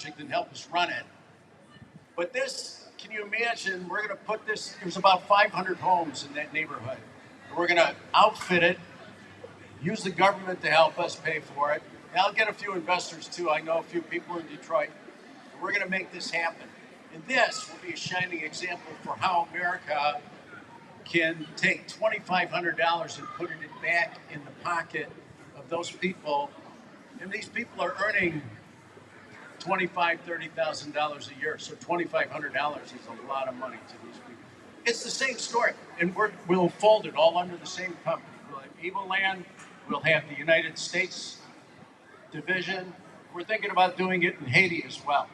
project and help us run it. But this, can you imagine, we're going to put this, there's about 500 homes in that neighborhood. And we're going to outfit it, use the government to help us pay for it. And I'll get a few investors too. I know a few people in Detroit. And we're going to make this happen. And this will be a shining example for how America can take $2,500 and put it back in the pocket of those people. And these people are earning $25,000, $30,000 a year. So $2,500 is a lot of money to these people. It's the same story. And we'll fold it all under the same company. We'll have Igbo Land. We'll have the United States division. We're thinking about doing it in Haiti as well.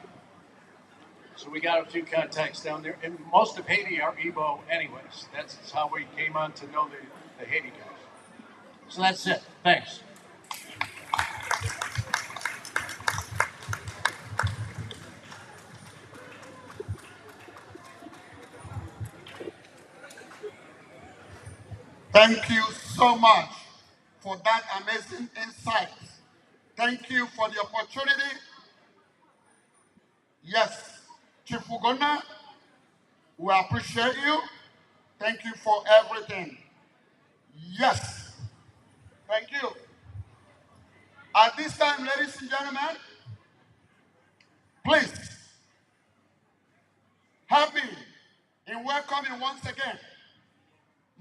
So we got a few contacts down there. And most of Haiti are Igbo anyways. That's how we came on to know the Haiti guys. So that's it. Thanks. Thank you so much for that amazing insight. Thank you for the opportunity. Yes, Chief Ugonna, we appreciate you. Thank you for everything. Yes, thank you. At this time, ladies and gentlemen, please help me in welcoming once again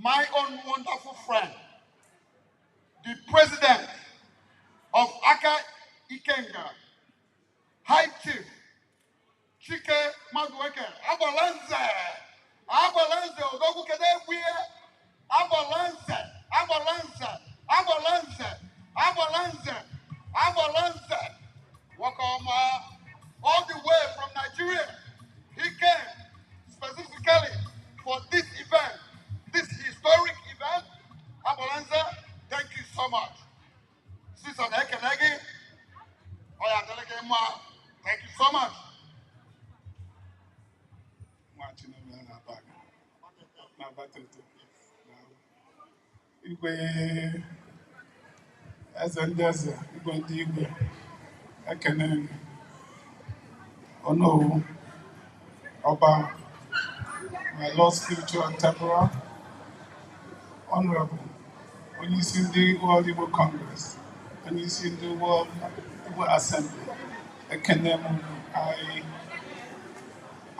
my own wonderful friend, the president of Aka Ikenga, High Chief Chike Madueke, Abalanze, Abalanze, Odogu Kedebwe, Abalanze, Abalanze, Abalanze, Abalanze, Abalanze. Welcome all the way from Nigeria. He came specifically for this event, this historic event. Abalanze, thank you so much. CISA Ekenegi, thank you so much. Igwe eze ndị eze, igwe ndị igwe, ekene Onowu, Ọba, my Lord Spiritual and Temporal, Honorable, onyeisi ndị World Igbo Congress, onyeisi ndị World Igbo Assembly, ekene m.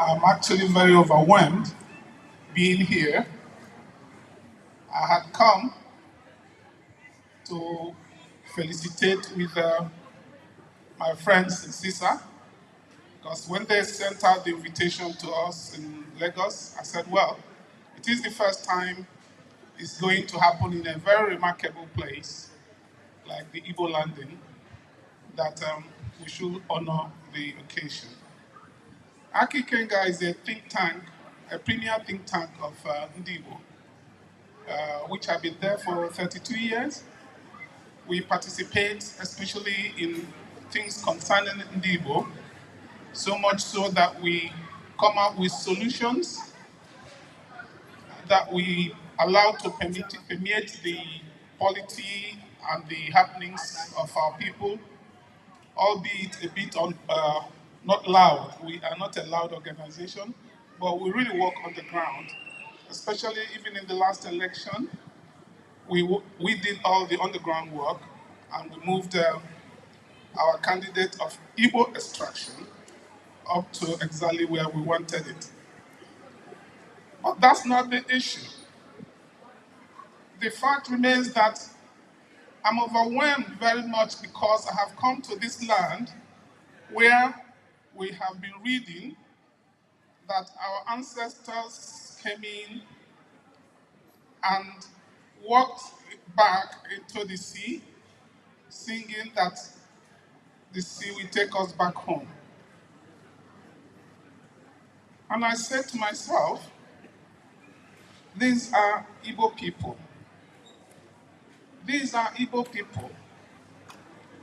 I'm actually very overwhelmed being here. I had come to felicitate with my friends in CISA, because when they sent out the invitation to us in Lagos, I said, well, it is the first time it's going to happen in a very remarkable place, like the Igbo Landing, that we should honor the occasion. Aki Ikenga is a think tank, a premier think tank of Igbo, which have been there for 32 years. We participate especially in things concerning Igbo, so much so that we come up with solutions that we allow to permeate the polity and the happenings of our people, albeit a bit not loud. We are not a loud organization, but we really work on the ground, especially even in the last election. We did all the underground work, and we moved our candidate of Igbo extraction up to exactly where we wanted it. But that's not the issue. The fact remains that I'm overwhelmed very much because I have come to this land where we have been reading that our ancestors came in and walked back into the sea, singing that the sea will take us back home. And I said to myself, these are Igbo people. These are Igbo people.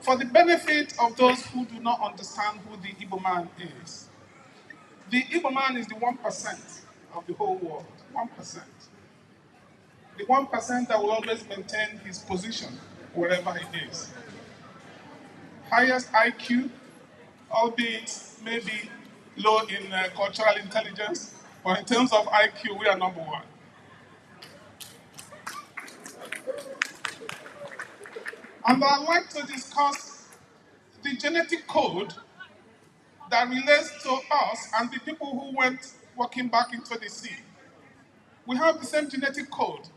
For the benefit of those who do not understand who the Igbo man is, the Igbo man is the 1% of the whole world, 1%. The 1% that will always maintain his position wherever he is. Highest IQ, albeit maybe low in cultural intelligence, but in terms of IQ, we are number one. And I'd like to discuss the genetic code that relates to us and the people who went walking back into the sea. We have the same genetic code,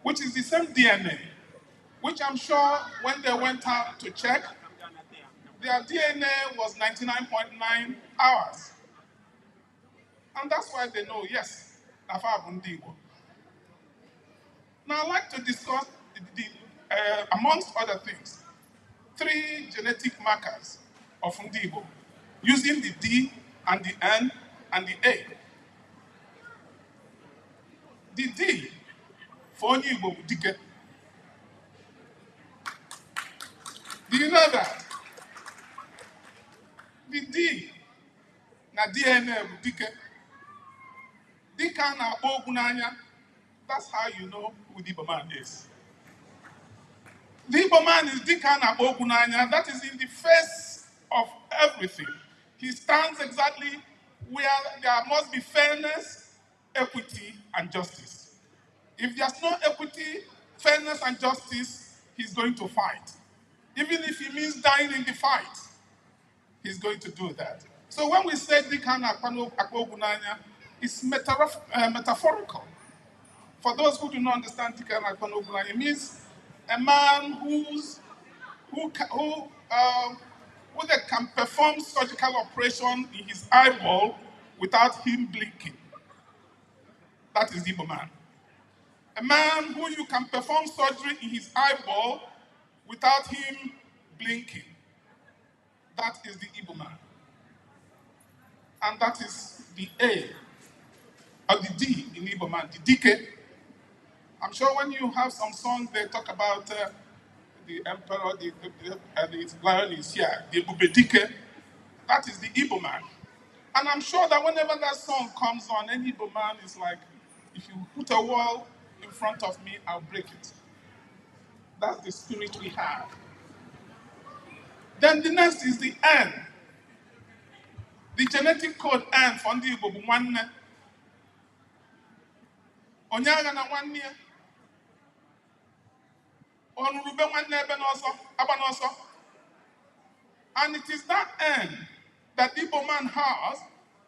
which is the same DNA, which I'm sure when they went out to check, their DNA was 99.9 hours. And that's why they know, yes, Nafa Igbo. Now I'd like to discuss, amongst other things, 3 genetic markers of Igbo, using the D and the N and the A. The D for onye Igbo bụ dike. Do you know that? The D na DNA bụ dike. Dike a na-akpọ okwu n'anya. That's how you know who the Igbo man is. The Igbo man is dike a na-akpọ okwu n'anya. That is in the face of everything. He stands exactly where there must be fairness, equity, and justice. If there's no equity, fairness, and justice, he's going to fight. Even if he means dying in the fight, he's going to do that. So when we say Dikana Akpogunanya, it's metaphorical. For those who do not understand Dikana Akpogunanya, it means a man who can perform surgical operation in his eyeball without him blinking. That is the Igbo man. A man who you can perform surgery in his eyeball without him blinking. That is the Igbo man. And that is the A, or the D in Igbo man, the DK. I'm sure when you have some songs, they talk about the emperor, the lion is here, the Ebube Dike. That is the Igbo man. And I'm sure that whenever that song comes on, any Igbo man is like, if you put a wall in front of me, I'll break it. That's the spirit we have. Then the next is the N. The genetic code N for ndị Igbo bụ nwanne. Onye agha na nwanne ya. Ọnụrụbe nwanne ebe n'ọsọ, agba n'ọsọ. And it is that N that the Igbo man has,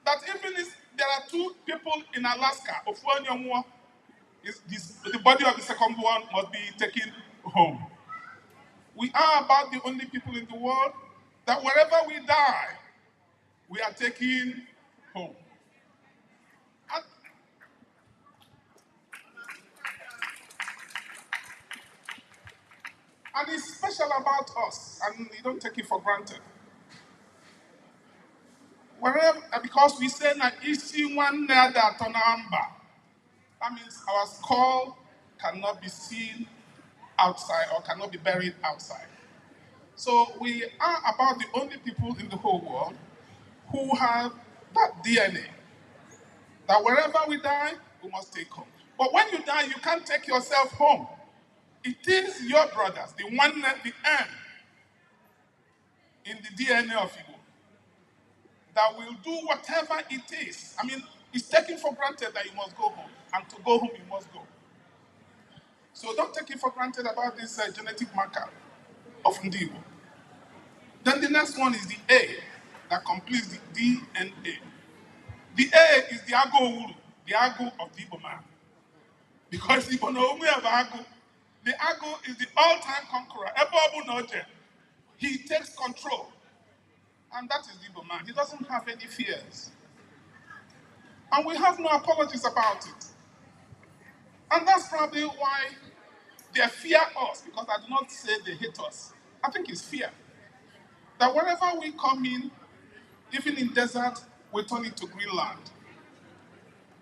that even if there are 2 people in Alaska, ofu onye nwụọ, the body of the second one must be taken home. We are about the only people in the world that wherever we die, we are taken home. And it's special about us, and you don't take it for granted. Wherever, because we say that isi one that that means our skull cannot be seen outside or cannot be buried outside. So we are about the only people in the whole world who have that DNA. That wherever we die, we must take home. But when you die, you can't take yourself home. It is your brothers, the one at the end, in the DNA of Igbo, that will do whatever it is. I mean, it's taken for granted that you must go home. And to go home, you must go. So don't take it for granted about this genetic marker of Igbo. Then the next one is the A, that completes the DNA. The A is the Ago Uru, the Ago of the Igbo man. Because Igbo no only have Ago. The Ago is the all-time conqueror. Ebo Noje. He takes control. And that is the Igbo man. He doesn't have any fears. And we have no apologies about it. And that's probably why they fear us, because I do not say they hate us. I think it's fear. That wherever we come in, even in desert, we turn it to Greenland.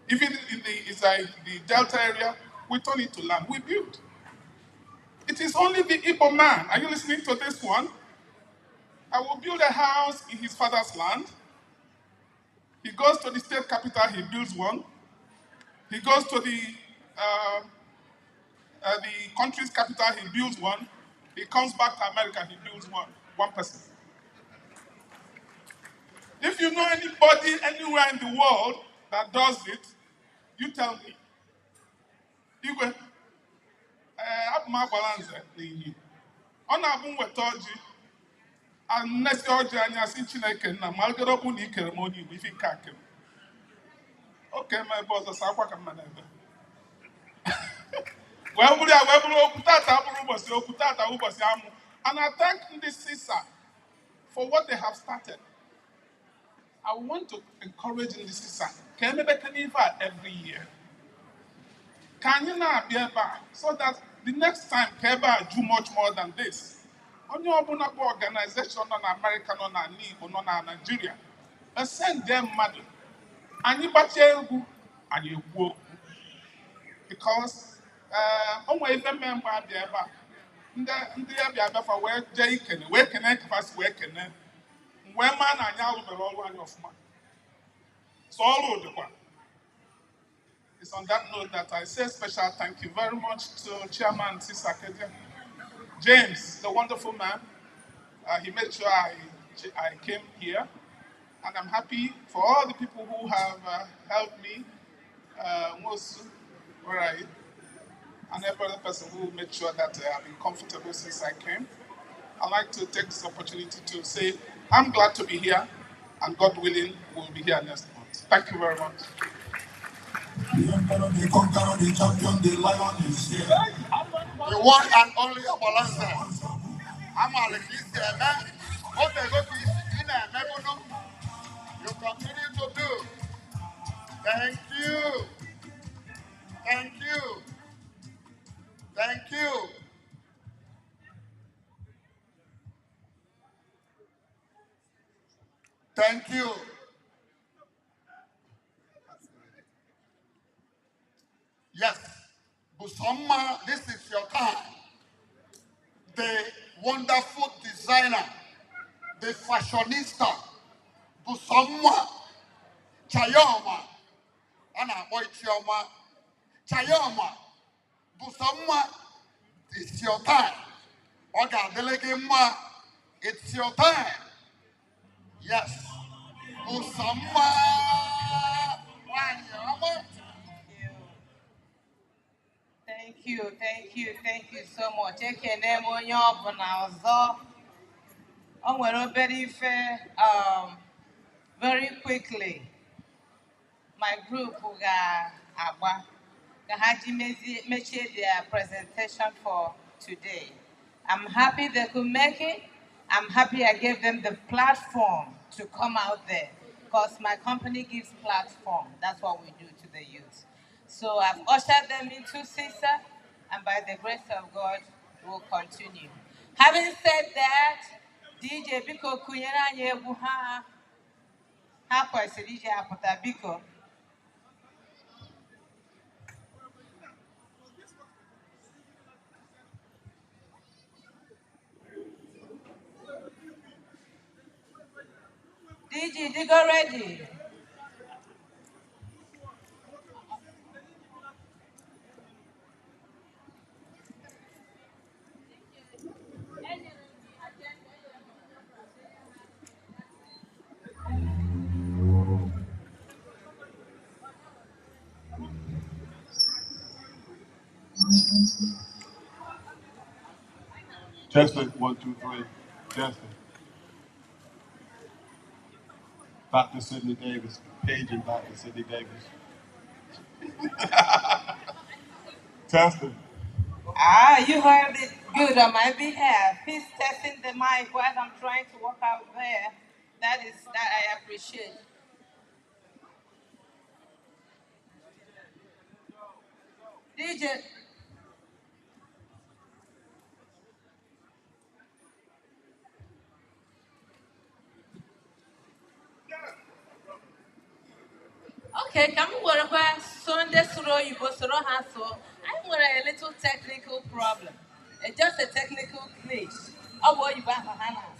Even in the Delta area, we turn it to land. We build. It is only the Igbo man. Are you listening to this one? I will build a house in his father's land. He goes to the state capital, he builds one. He goes to the country's capital, he builds one. He comes back to America, he builds one person. anybody anywhere in the world that does it, you tell me. Igwe, abụ m agbara nze n'iyi. Ọ na-abụ m weta ọjị, nnesi ọjị anya sị Chineke nna malụgoro bụ na ikere m onye Igbo ife nke akere. Oke m ebe ọzọ sa akwa ka mma n'ebe. Wee bụrụ ya wee bụrụ okwu tata abụrụ ụbọchị okwu tata ụbọchị amụ. And I thank the CISA for what they have started. I want to encourage in the CISA. Can we make every year? Can you not be able so that the next time Keba do much more than this? On your organization on American on Igbo on Nigeria, send them money. And you batch and you go because even member be able. Ndị abịa abịafa wee jee ikene wee kene kafasi wee kene wee maa na anyị alụbere ọrụ anyị ọfụma so ọrụ dịkwa. It's on that note that I say special thank you very much to Chairman CISA Kedia James, the wonderful man. He made sure I came here, and I'm happy for all the people who have helped me most where I and every other person who made sure that I've been comfortable since I came. I'd like to take this opportunity to say I'm glad to be here, and God willing, we'll be here next month. Thank you very much. The emperor, the conqueror, the champion, the lion is here. The one and only Abalanza. I'm a man. What they go to you continue to do. Thank you. Thank you. Thank you. Thank you. Yes, Busoma, this is your time. The wonderful designer, the fashionista, Busoma, Chayoma, Anna Boy Chioma, Chayoma, Busoma, it's your time. Oga Delegema, it's your time. Yes, Busoma, Thank you so much. Ekene m onye ọbụla ọzọ. O nwere obere ife very quickly. My group ga-agba ka ha ji mechie their presentation for today. I'm happy they could make it. I'm happy I gave them the platform to come out there because my company gives platform. That's what we do to the youth. So I've ushered them into CISA, and by the grace of God, we'll continue. Having said that, DJ Biko Kunyera Yebu ha kwesịrị iji apụta Biko. DJ, they go ready. Testing, 1, 2, 3. Testing. Dr. Sidney Davis, paging Dr. Sidney Davis. Testing. You heard it good on my behalf. He's testing the mic while I'm trying to walk out there. That I appreciate. DJ. Okay, come on, Sunday soro you go soro haso. I'm a little technical problem. It's just a technical glitch. Oh, boy, you back on Hannah.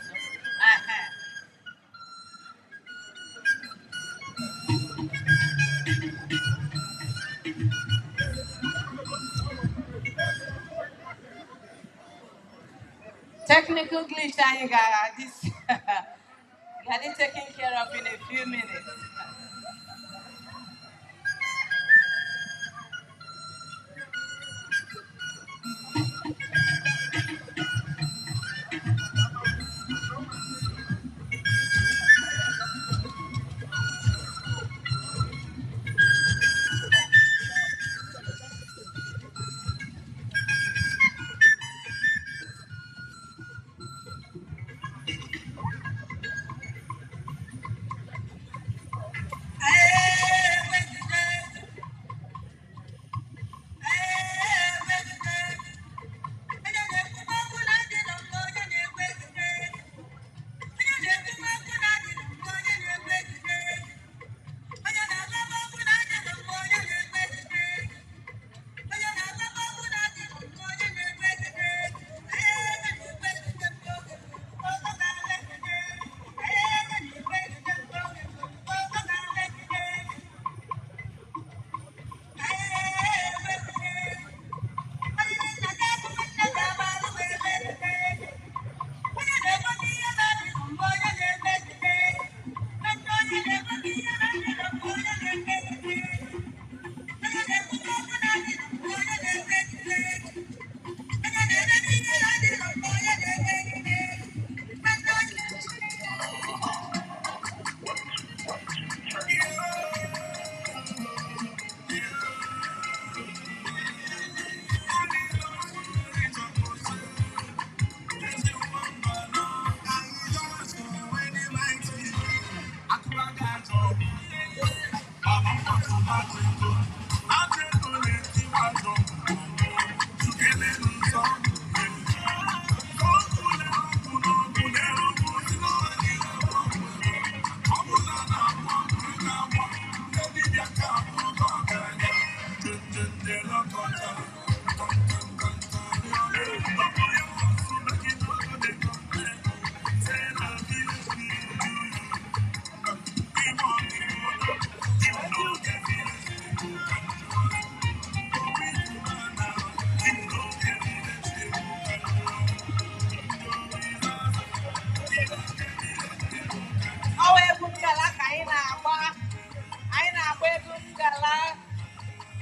Technical glitch, I got this. Get it taken care of in a few minutes.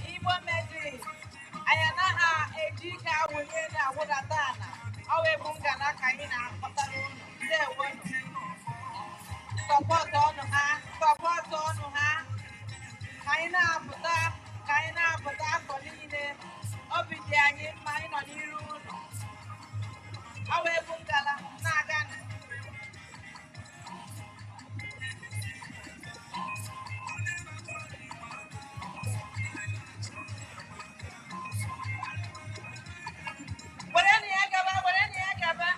Igbo medley. Ayanaha ejika wunye na wudatana. Awe bungana kaina kotarunu. Nde wono. Support onu ha. Support onu ha. Kaina abuta koline. Obidi anyi mma ino n'iru unu. Awe bungala na agana. Wereni agaba.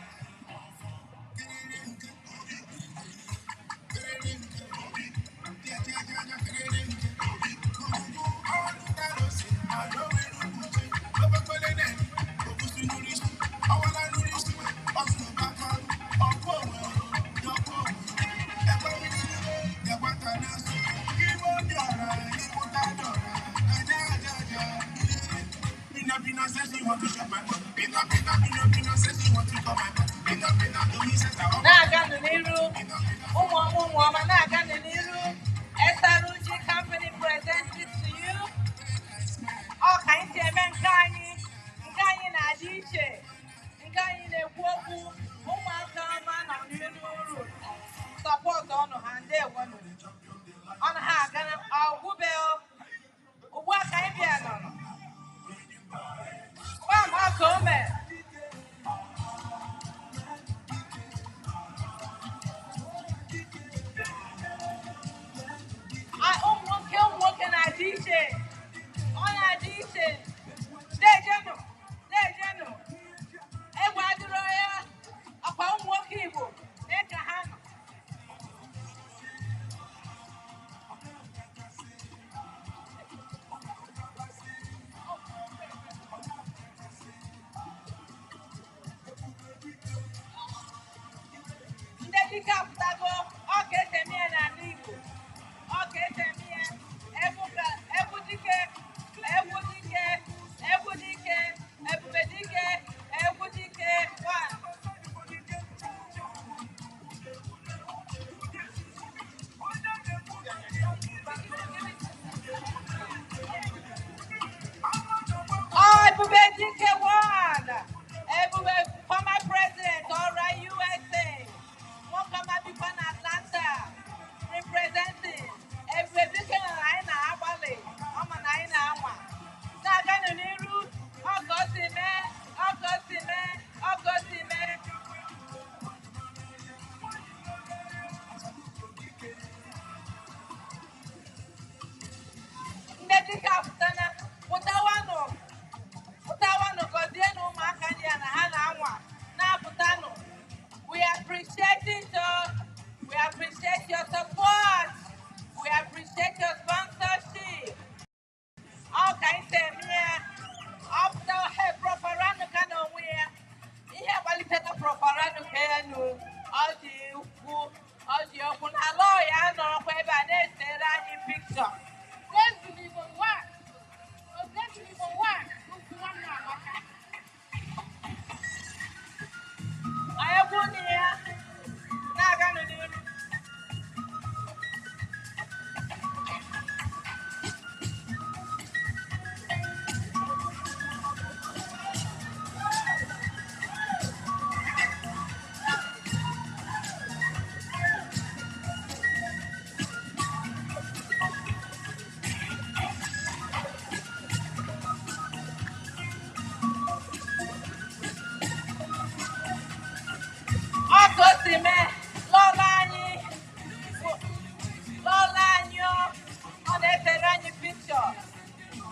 Na-aga n'iru ụmụ ọma na-aga n'iru. SRG company presents it to you. Ọ ka anyị si eme nke anyị na-adị iche, nke anyị na-ekwu okwu ụmụaka ọma nọ n'iru uru. Sọpọtụ ọnụ ha ndewo ọnụ ha aga ọgwụbe ugbu a ka anyị bịa nọrọ gbam aka o mere. Ụmụ nwoke na-adị iche, ọ na-adị iche. Dejenu egwu adịrọ ya ọkwa ụmụ nwoke Igbo mee ka ha nọ. Ndị dike apụtago ọ ga-etemi ya n'ala Igbo. Ọ ga-etemi ya egwu dike, ebube dike, egwu dike. DK1, everywhere, former president, all right, USA. One come up in Atlanta, representing every weekend in Abale. I'm an Aina. Nagan and Niru, Augustine, Augustine. Ndedika Futana, Utawano. We appreciate your support. We appreciate your sponsorship. All kinds of up to her properano can wear. You have a little properano can all the open a lawyer, no whether they say in picture. Let's believe on what? Let's believe on what? I have one here. Now I'm going to do it.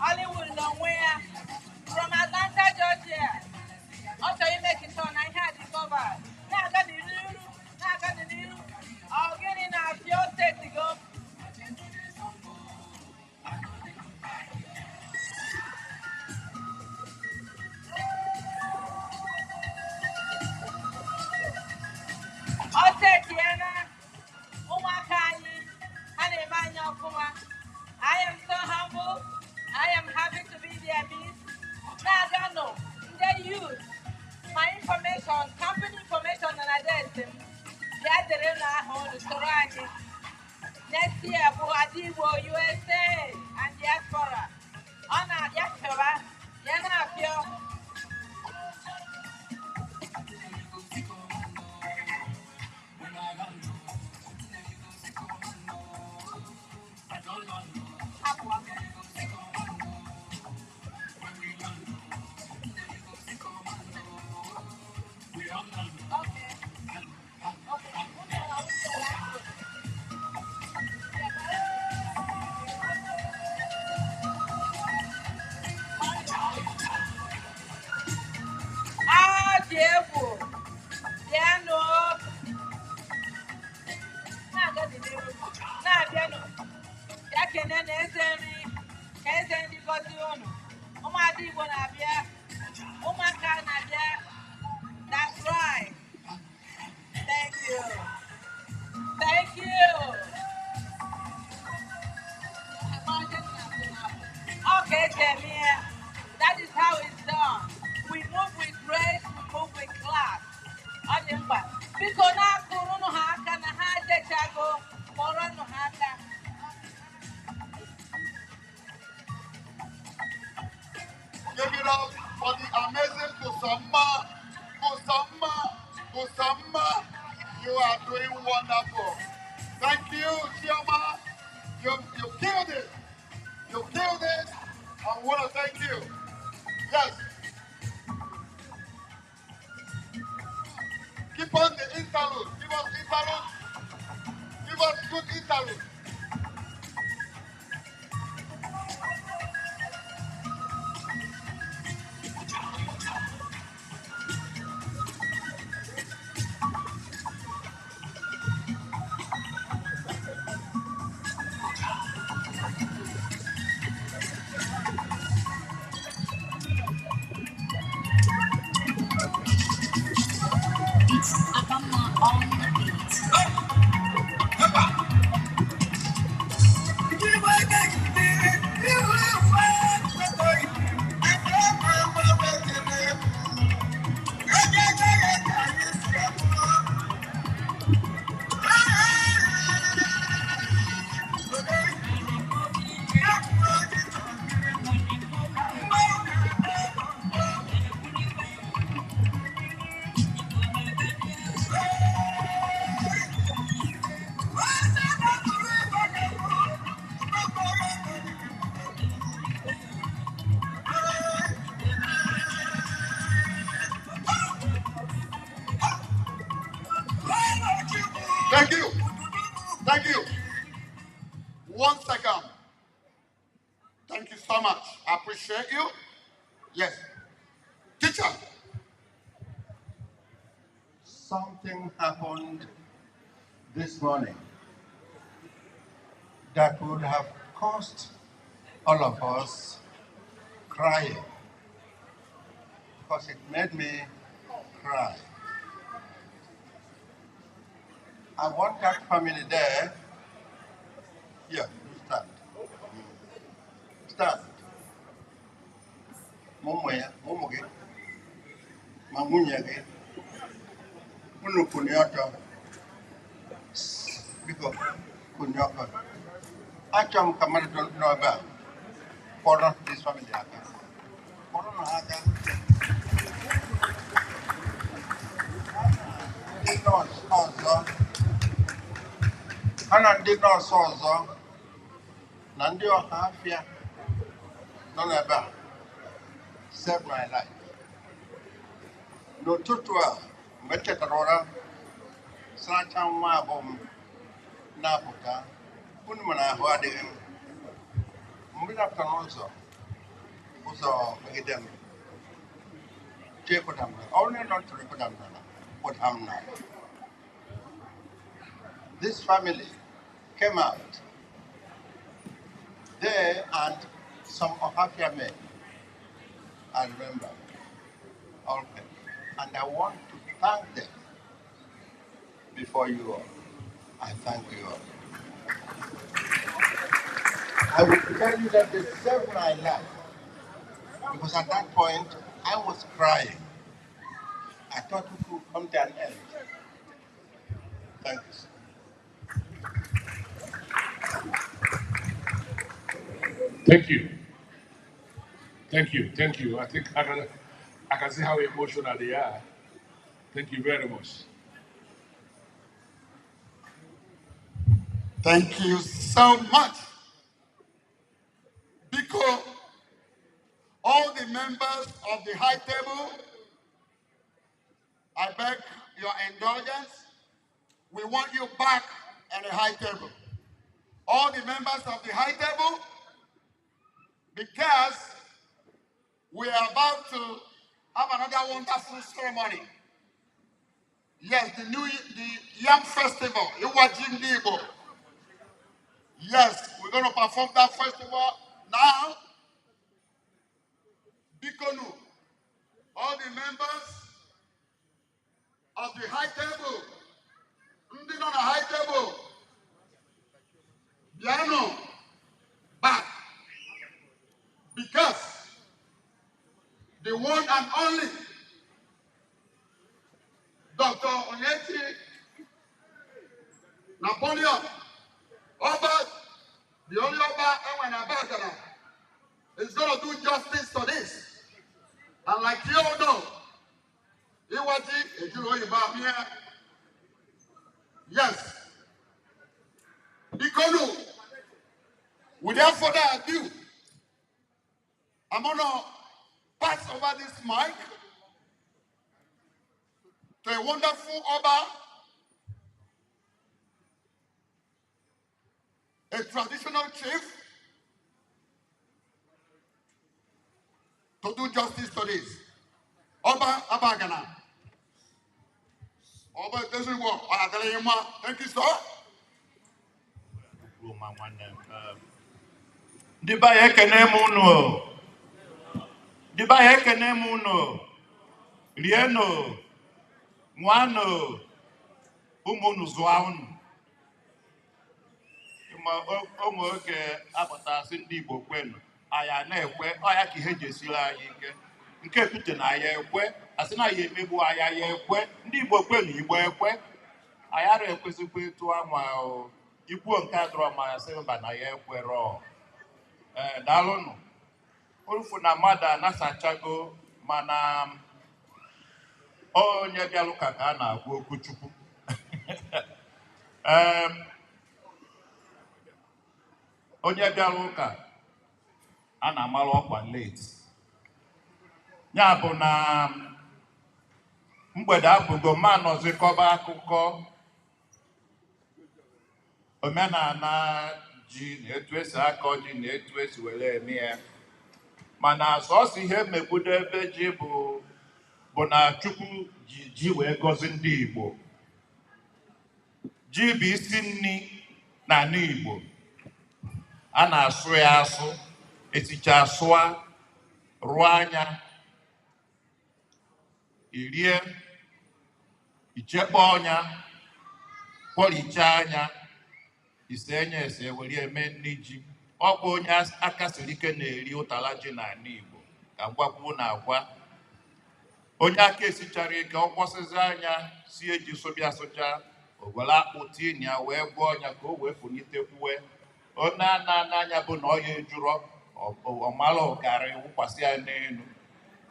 Hollywood nowhere from Atlanta, Georgia. Also, you make it on. I had it covered. Now I got the new. I'll get in a few state to go. I'll take Tiana, Umakani, and Emmanuel Kuma. I am so humble. I am happy to be their midst. Nagano, they use my information, company information, and address them. They are the real home restaurant. Next year, Igbo USA and diaspora. On our diaspora, Yana Diego, Diano, Diano, Yakin and Essery, Essery Gozion, Omadi Bonavia, Omakanavia. That's right. Thank you. Thank you. Okay, Jamia, that is how it's done. We move with grace, we move with class. Because now, Kuruno Haka, and Haka Chago, Morano Haka. Give it up for the amazing Kusama. Kusama. You are doing wonderful. Thank you, Chioma. You killed it. You killed it. I want to thank you. Yes. Keep on the interlude. Give us interlude. Give us good interlude. It's Abama on the beat. 1 second. Thank you so much. I appreciate you. Yes. Teacher. Something happened this morning that would have caused all of us crying because it made me cry. I want that family there. Yeah, you stand. Stand. Mumuya, mumugi, mamunyagi, unukunyoto, biko kunyoko. Acham kamar don't know about. For this family. For no haka. Did not sponsor. Hana did not sponsor. Nandi or half ya. None about. Saved my life. No tutua. Metekarora. Santam ma home. Napuka. Unmana Huadim. Mbina Tanonso. Also, make them. Jekodam. Only not to Rekodam. What am now? This family came out. They and some Ohafia men. I remember. Okay. And I want to thank them before you all. I thank you all. I will tell you that they saved my life. Because at that point, I was crying. I thought it could come to an end. Thank you. Thank you. Thank you. Thank you. I think I can see how emotional they are. Thank you very much. Thank you so much. Because all the members of the high table, I beg your indulgence. We want you back at the high table. All the members of the high table, because we are about to have another wonderful ceremony. Yes, the Yam Festival, Igbo. Yes, we're going to perform that festival now. Bikonu, all the members of the high table, on the high table, piano, back, because the one and only Dr. Onyeti Napoleon, Oba, the only Oba Ewen Abagana, is going to do justice to this. And like you all know, yes, Bikonu, without further ado, I'm going to pass over this mic to a wonderful Oba, a traditional chief, to do justice to this. Oba Abagana. Oba doesn't work. Thank you, sir. Diba ekene muno. Diba ekene muno. Rieno. Mwano. Umunu zwaunu. Omo oge apụta asị ndị Igbo kwenu. Aya na-ekwe, ọya ka ihe jesiri anyị ike. Nke pute na aya ekwe, asị na ya emegbu aya ya ekwe. Ndị Igbo kwenu Igbo ekwe. Aya na-ekwesịkwa ịtụ anwa ikwuo nke adọrọ ma ya sị mba na ya ekwerọ. Daalụnụ. Orufu na mmadụ anasachago mana onye bịalụ ka a na-agwa okwu Chukwu. Onye bịara ụka a na-amalụ ọkwa late. Ya bụ na mgbede abụgo ma nọzikọba akụkọ omenala ji na etu esi akọ ji na etu esi were eme ya mana sọsọ ihe megbudo ebe ji bụ na Chukwu ji wee gọzie ndị Igbo. Ji bụ isi nri n'ala Igbo. A na-asụ ya asụ, esicha asụa, rụọ anya, irie, ichekpọ ọnya, kwọrichaa anya, ise enye ese were eme nri ji. Ọ bụ onye aka siri ike na-eri ụtara ji n'ala Igbo ka ngwakwu na-agwa. Onye aka esichara ike ọ kwọsịzi anya sie ji sụbịa sụcha o were akpụ tie ya wee gụọ ọnya ka o wee funitekwuwe. Onye anya bụ na ọ ya ejuru ọmala ọgarị wụkwasị ya n'elu.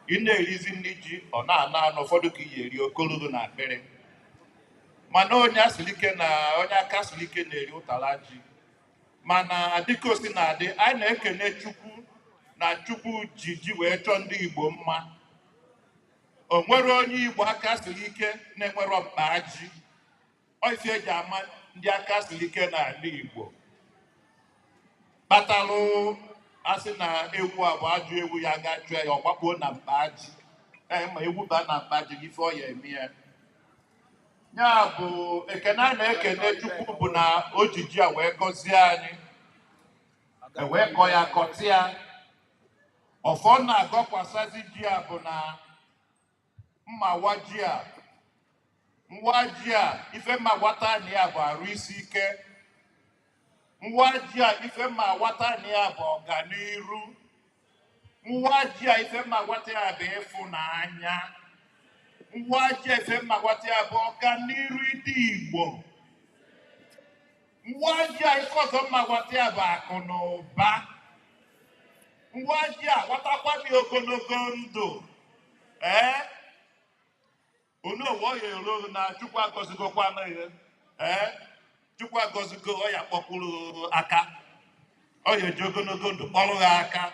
Ị na-erizi nri ji ọ na-ana anụ ụfọdụ ka iyi eri okololo na akpịrị. Mana onye aka siri ike na-eri ụtara ji. Mana dịka o si na-adị, anyị na-ekene Chukwu na Chukwu ji wee chọọ ndị Igbo mma. O nwere onye Igbo aka siri ike na-enwero mkpa ji. Ọ ife eji ama ndị aka siri ike n'ala Igbo. Kpatalụ asị na ewu a bụ ajụ ewu ya ga-achụ ya ọgbakpuo na mkpa ji. Ma ewu baa na mkpa ji ife ọ ya eme ya. Ya bụ ekene a na-ekene Chukwu bụ na ojiji a wee gọzie anyị. Wee kọ ya kọtịa. Ọfọ na-agọkwasazi ji a bụ na mmawa ji a. Nwa ji a ife mma wata na ya bụ arụ isi ike. Nwa ji a ife mma wata na ya bụ ọganiru. Nwa ji a ife mma wata ya bụ ịfụnanya. Nwa ji a ife mma wata ya bụ ọganiru ndị Igbo. Nwa ji a ife ọzọ mma wata ya bụ akụ na ụba. Nwa ji a watakwa m ogologo ndụ. Onu owo ya ero na Chukwu agọzigokwa na ihe. Chukwu agọzigo ọ ya kpọkwuru aka. Ọ ya eji ogologo ndụ kpọrọ ha aka.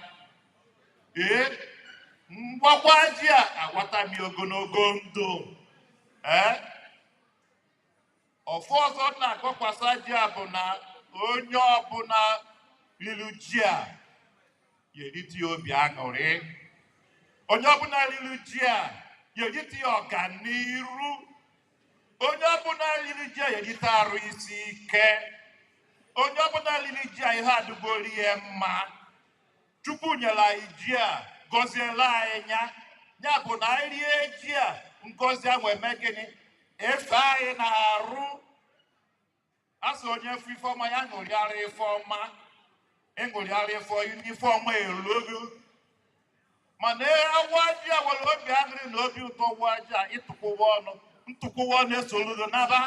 Mgbakwa ji a agwata m ogologo ndụ. Ọfọ ọzọ na-agọkwasa ji a bụ na onye ọbụla rilu ji a ya erite obi aṅụrị. Onye ọbụla rilu ji a ya erite ọganiru. Onye ọbụla riri ji a ya erite arụ isi ike. Onye ọbụla riri ji a ihe adịgoro ya mma. Chukwu nyere anyị ji a gọziela anyị ya bụ na anyị rie ji a ngọzi ahụ eme gịnị? Efe anyị na-arụ. Asị onye fụ ife ọma ya ṅụrịara ife ọma. Ịṅụrịara ife ọma eruogo. Mana awa ji a nwere obi aṅụrị na obi ụtọ wa ji a ịtụkwụwa ọnụ. Ntụkwụwa ọnụ esoro n'aba.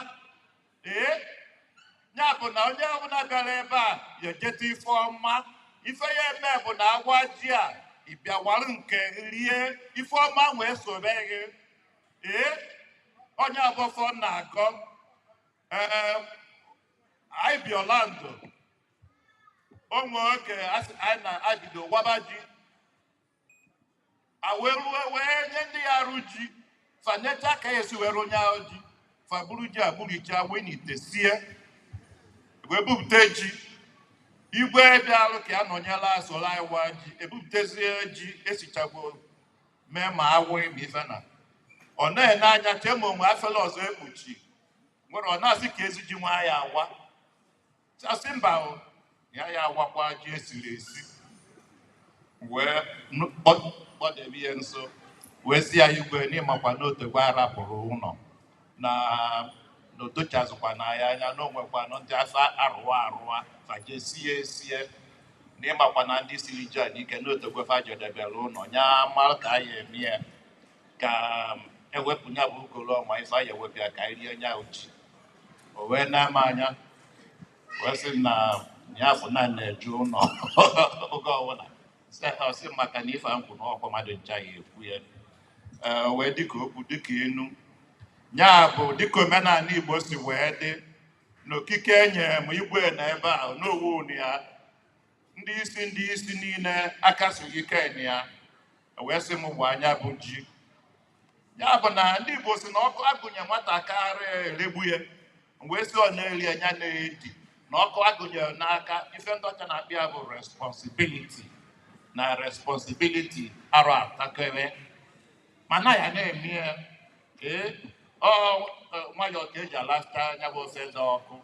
Ya bụ na onye ọbụla bịara ebe a ya ejeta ife ọma. Ife ya eme bụ na awa ji a ịbịawarụ nke rie ife ọma wee sobe gị. Onye abọfọ na-agọ. Anyị bi Orlando. Onwe oge anyị na-abido waba ji. Wee nye ndị ya arụ ji. Fanyecha ka esi were onye ahụ ji. Faburu ji aburicha wee n'ite sie. Wee bupute ji. Igwe bịalụ ka ya nọnyela asọrọ anyị wa ji. Ebuputezie ji esichagbo mee ma awụ ma ife na. Ọ na-ene anya chee ma onwe afele ọzọ ekpuchi. Nwere ọ na-asị ka ezi ji nwa ya awa. Asị mba ya awakwa ji esiri esi. Wee kpọdebe ihe nso. Wee si ya igwe n'ịmakwa n'otegwe arapụrụ ụlọ. Na n'otochazụkwa na ya anya na onwekwa ndị afọ arụwa faje sie. N'ịmakwa na ndị siri ji a n'ike n'otegwe fajedebere ụlọ. Nya mara ka a ya eme ya. Ka ewepụ nya bụ ugolo ọma ife a ya ewepụ ya ka anyị rie nya uchi. O wee na-ama anya. Wee sị na ya afọ na na-eju ụlọ oge ọbụla. Sị maka na ife nkwụ na ọkwa mmadụ ncha ya ekwu ya. Wee dịka okwu dịka enu. Ya bụ dịka omenala Igbo si wee dị. N'okike enye m igwe na ebe a n'owu na ya. Ndị isi niile aka siri ike na ya. Wee sị m gwa anya bụ ji. Ya bụ na ndị Igbo si na ọkụ agụnye nwatakịrị eregbu ya. Wee sị ọ na-eri anya na-edi. na ọkụ agụnyere n'aka ife ndị ọcha na-akpịa bụ responsibility na responsibility arụ atakere mana ya na-eme ya nwayọọ ka eji alasta anya bụ ofe eze ọkụ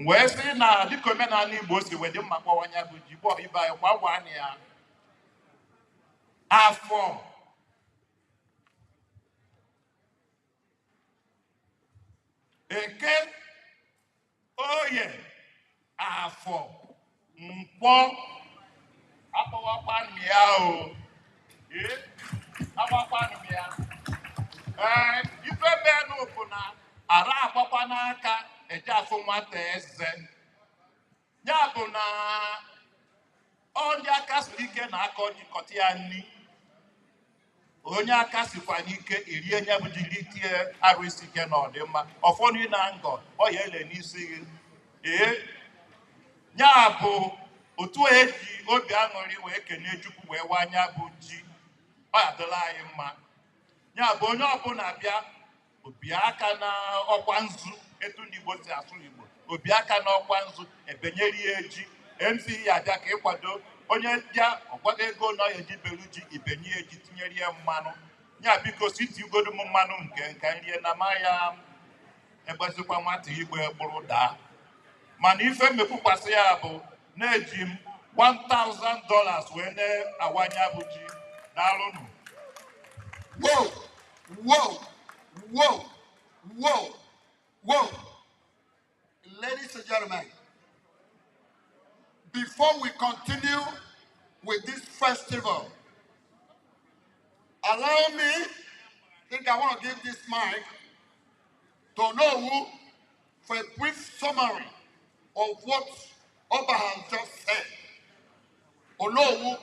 wee sị na dịka omenala Igbo si wee dị mma kpọwanya bụ ji bọọ ibe anyị kwa gwa ya afọ Eke Oye afọ Nkwọ akpọwakwanụ ya o agbakwanụ ya ife menụ bụ na ara agbakwa n'aka eji afụ nwata eze ya bụ na onye aka siri ike na aka ojikọta ya nri onye aka sikwa n'ike erie nye bụ jiri tie arụ isi ike na ọdịmma ọfọdụ na ngọ ọ ya ele n'isi ya bụ otu eji obi aṅụrị wee kene Chukwu wee wanya bụ ji ọ adịla anyị mma ya bụ onye ọbụla bịa obi aka na ọkwa nzu etu ndị Igbo si asụ Igbo obi aka na ọkwa nzu ebenyere ya eji MC ya abịa ka ịkwado onye bịa ọgwago ego na ọya eji belu ji ibenye eji tinyere ya mmanụ ya biko siti ugodu m mmanụ nke nrie na ma ya egbezikwa nwata igbe kpụrụ daa mana ife mmekwukwasị ya bụ na-eji m $1,000 wee na-awanye bụ ji daalụnụ. Whoa, whoa, whoa, whoa, whoa. Ladies and gentlemen, before we continue with this festival, allow me, I want to give this mic to Onowu for a brief summary of what Oba has just said. Onowu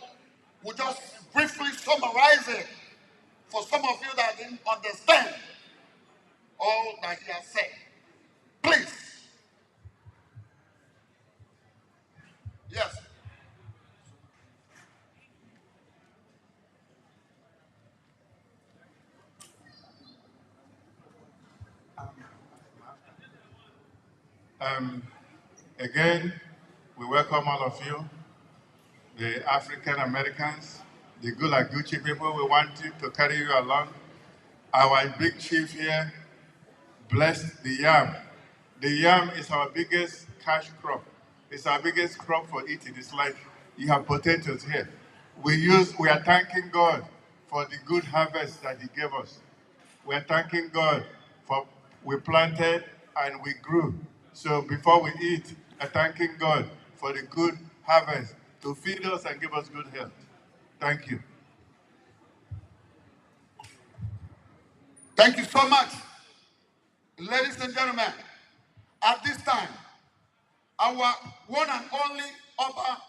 will just briefly summarize it for some of you that didn't understand all that he has said. Please. Yes. Again, we welcome all of you, the African Americans, the Gulaguchi people. We want you to carry you along. Our big chief here blessed the yam. The yam is our biggest cash crop. It's our biggest crop for eating. It's like you have potatoes here. We are thanking God for the good harvest that He gave us. We're thanking God for we planted and we grew. So before we eat, we're thanking God for the good harvest to feed us and give us good health. Thank you. Thank you so much. Ladies and gentlemen, at this time, our one and only Oba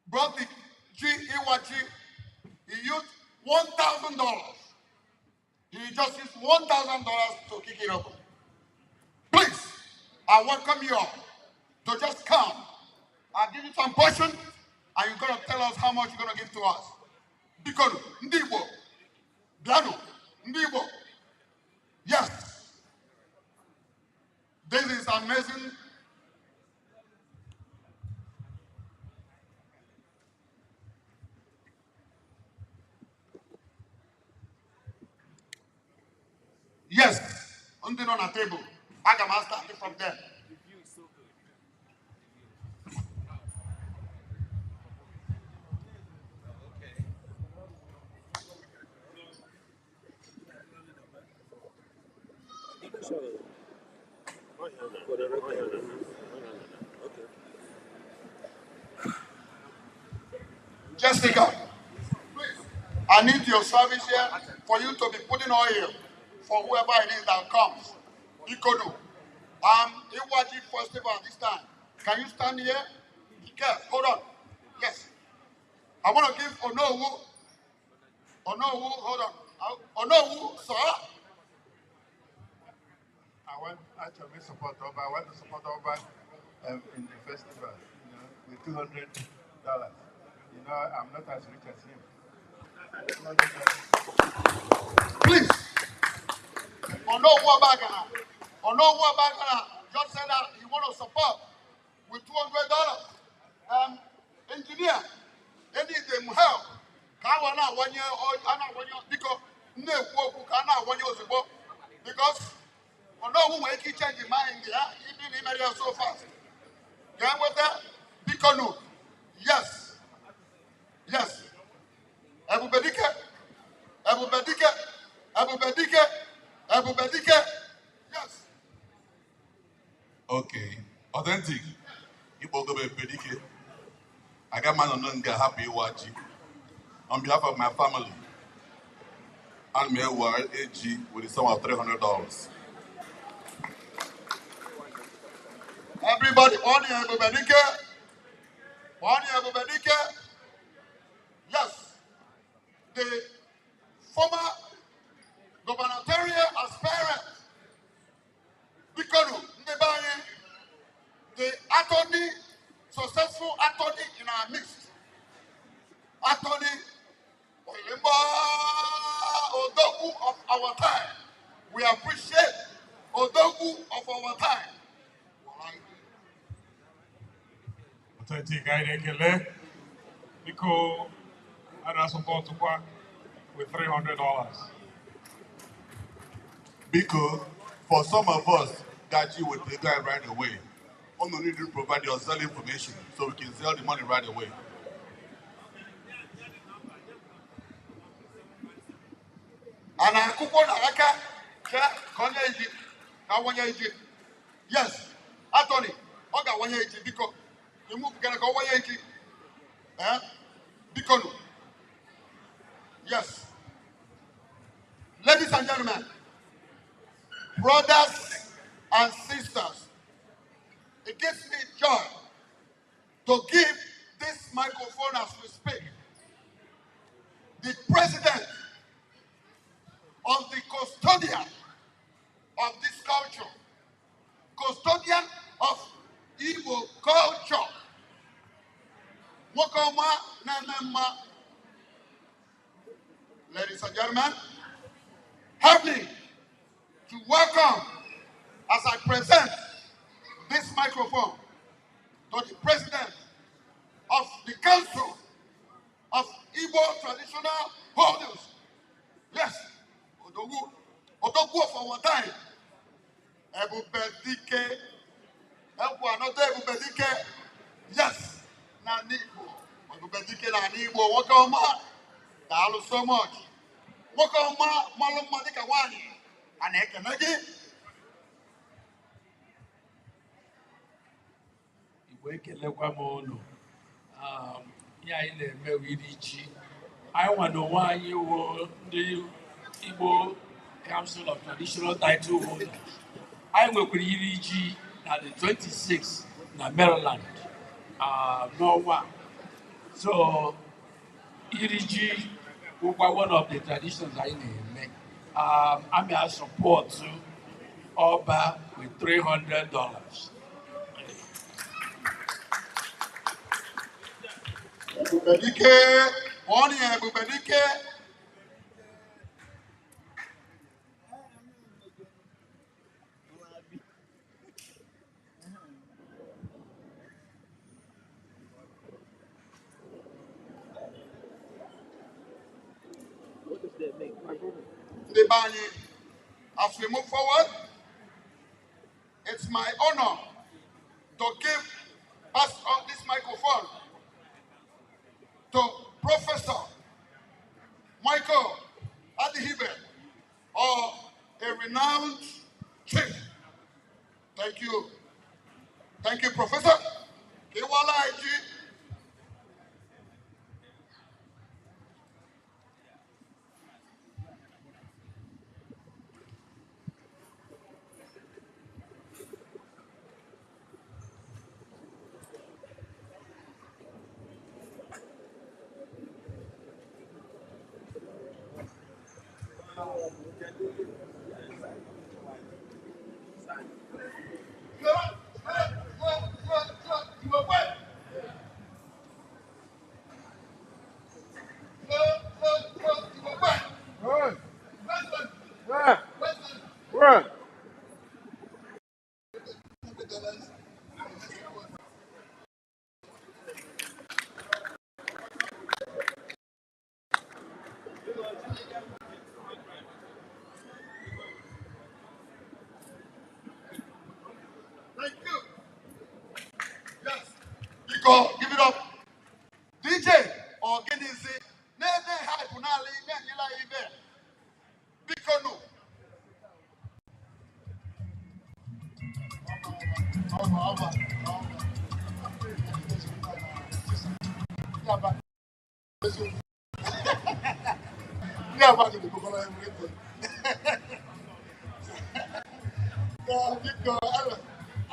brought the G Iwaji. He used $1,000. He just used $1,000 to kick it open. Please, I welcome you all to just come. I'll give you some portion, and you're going to tell us how much you're going to give to us. Because Ndibo, Blano, Ndibo. Yes. This is amazing. Yes. On the table. I can start it from there. Jessica, please, I need your service here for you to be putting oil for whoever it is that comes. Ikodu, Iwaji Festival this time. Can you stand here? Yes, hold on. Yes. I want to give Onowu, hold on. Onowu, sir. I want actually support Oba. I want to support Oba in the festival, with $200. I'm not as rich as him. Please. Onowu Bagana, just said that he want to support with $200. Engineer, they need them help. Kawana 1 year or Anna 1 year because no work Kana 1 year ago. Because I know who make it change mind there, even in area so fast. Can with that? Because no. Yes. Yes. Abu Bedike. Abu Bedike. Abu Bedike. Abu Bedike. Yes. Okay. Authentic. Igbo Bedike. I got man on the happy watching. On behalf of my family, I'm here with AG with a sum of $300. Everybody on here, Abu Bedike. On here, Abu Bedike. Yes. The former gubernatorial aspirant, Bikonu Ndebaye, the attorney, successful attorney in our midst. Attorney Olimba Odogu of our time. We appreciate Odogu of our time. Authentic Aidekele, Nico, and I support with $300. Because for some of us, got you with the guy right away. Only need to provide your sell information so we can sell the money right away. And I coupon Aka, Konya, Kawanya, yes, attorney, Oga Wanya, because you move gonna go Wanya, Bikonu. Yes. Ladies and gentlemen, brothers and sisters, it gives me joy to give this microphone as we speak. The president of the custodian of this culture, custodian of Igbo culture, Wakoma Nanama. Ladies and gentlemen, help me to welcome as I present this microphone to the president of the Council of Igbo Traditional Holders. Yes, Odogu of our time. Ebu Bedike, another Ebu Bedike. Yes, Nani Igbo. Ebu Bedike Nani Igbo. Wakoma, thank you so much. Wakoma, Malum Madika Wani, and Ekenegi. Ekelekwa m unu ihe anyị na-eme iri ji anyị nwa n'onwe anyị wụ ndị Igbo Council of Traditional Title Holders anyị nwekwara iri ji na the 26 na Maryland n'ọnwa so iri ji bụkwa one of the traditions anyị na-eme I'm a support Oba with $300. Ebubedike, one year, Ebubedike. As we move forward, it's my honor to pass on this microphone to Professor Michael Adihibe, or a renowned chief. Thank you. Thank you, Professor. Kewala Iji. Because give it up. DJ or Guinness, ne hype unali ne yila ibe. Because no. Yeah, but the people are everything. Yeah, because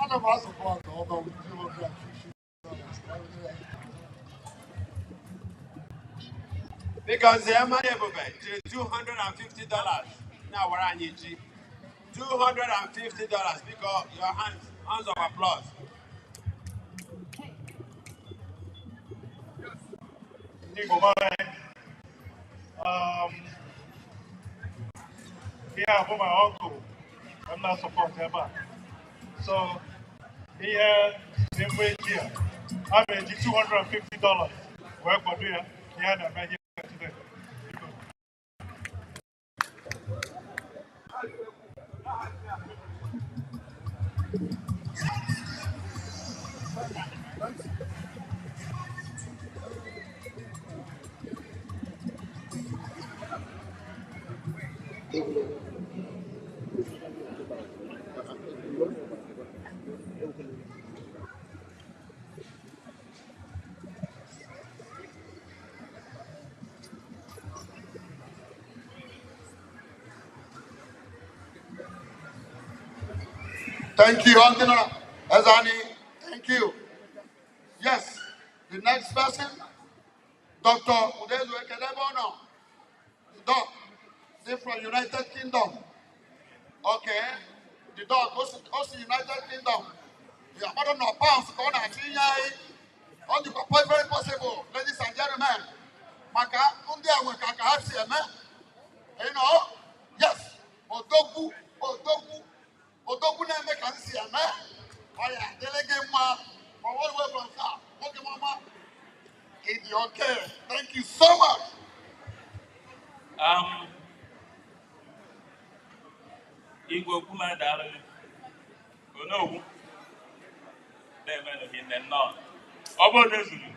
I don't have support over with $250. Because the money $250. Now we're on $250 because your hands of applause. Igbo Landing. Yeah, for my uncle. I'm not supporting him. So, here, same way here. I made $250. Work for here. Yeah, I'm here today. Thank you, Antina. Azani, thank you. Yes, the next person, Dr. Udezu Ekedebono. Doc, they're from United Kingdom. Okay. The dog also United Kingdom. The amount of pounds going on the point very possible, ladies and gentlemen. Maka, Undia Wakakahasi, you know, yes, Odogu, Odogu name can see a man. Oh, yeah, delegate ma, for all the way from South. Okay, Mama. It's okay. Thank you so much. Igbo kuma dara onowu na-eme hinne nnọọ ọ bụrụ na ezuru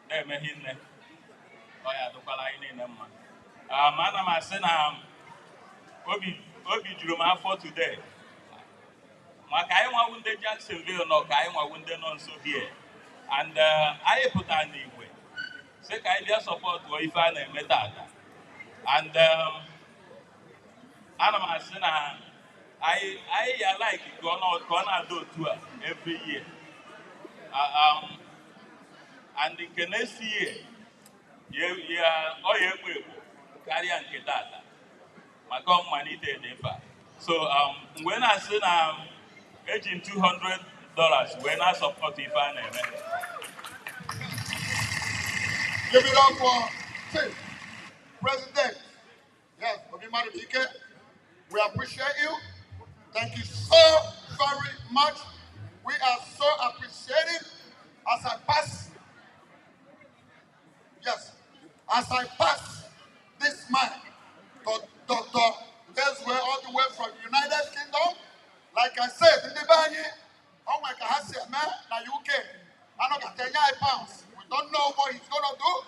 na-eme hinne ọ ya dụkwara anyị niile mma ana m asị na obi juru m afọ today maka anyị nwawu ndị Jacksonville nọ ka anyị nwawu ndị nọ nso here and anyị pụtara n'igwe sị ka anyị bịa sọpọtụọ ife a na-eme tata and ana m asị na I like gonna do tour every year. And the next year, carry and get that. My come money there. So when I say aging $200, when I support if I never. Give it up for President. Yes, Obimari Dike. We appreciate you. Thank you so very much. We are so appreciative. As I pass, yes, as I pass this mic to Dr. Desway all the way from United Kingdom, like I said, in the Bani, oh my God, man, na UK, I know got 10 pounds. We don't know what he's gonna do,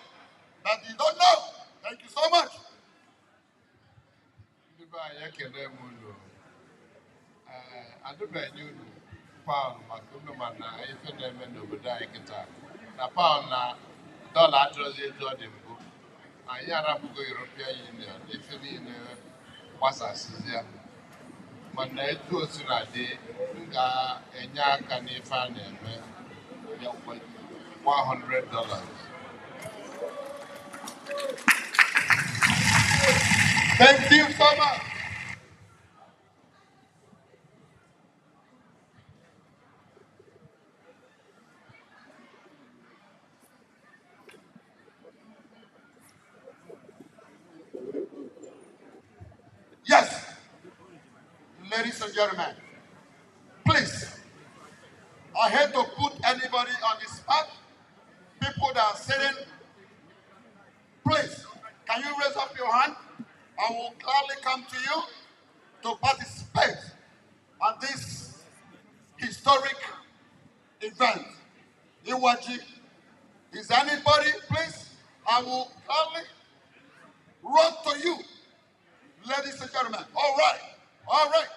but you don't know. Thank you so much. Adụbeghị unu paụnd maka unu mana ife na-eme n'obodo anyị kịta na paụnd na dọla adịrọzi etu ọ dị mbụ anyị arapụgo European Union ife niile gbasasịzi ya mana etu o si na dị m ga-enye aka n'ife a na-eme $100. Thank you so much. Yes, ladies and gentlemen, please, I hate to put anybody on the spot. People that are sitting, please, can you raise up your hand? I will gladly come to you to participate in this historic event. Iwaji. Is anybody, please? I will gladly run to you, ladies and gentlemen. All right, all right.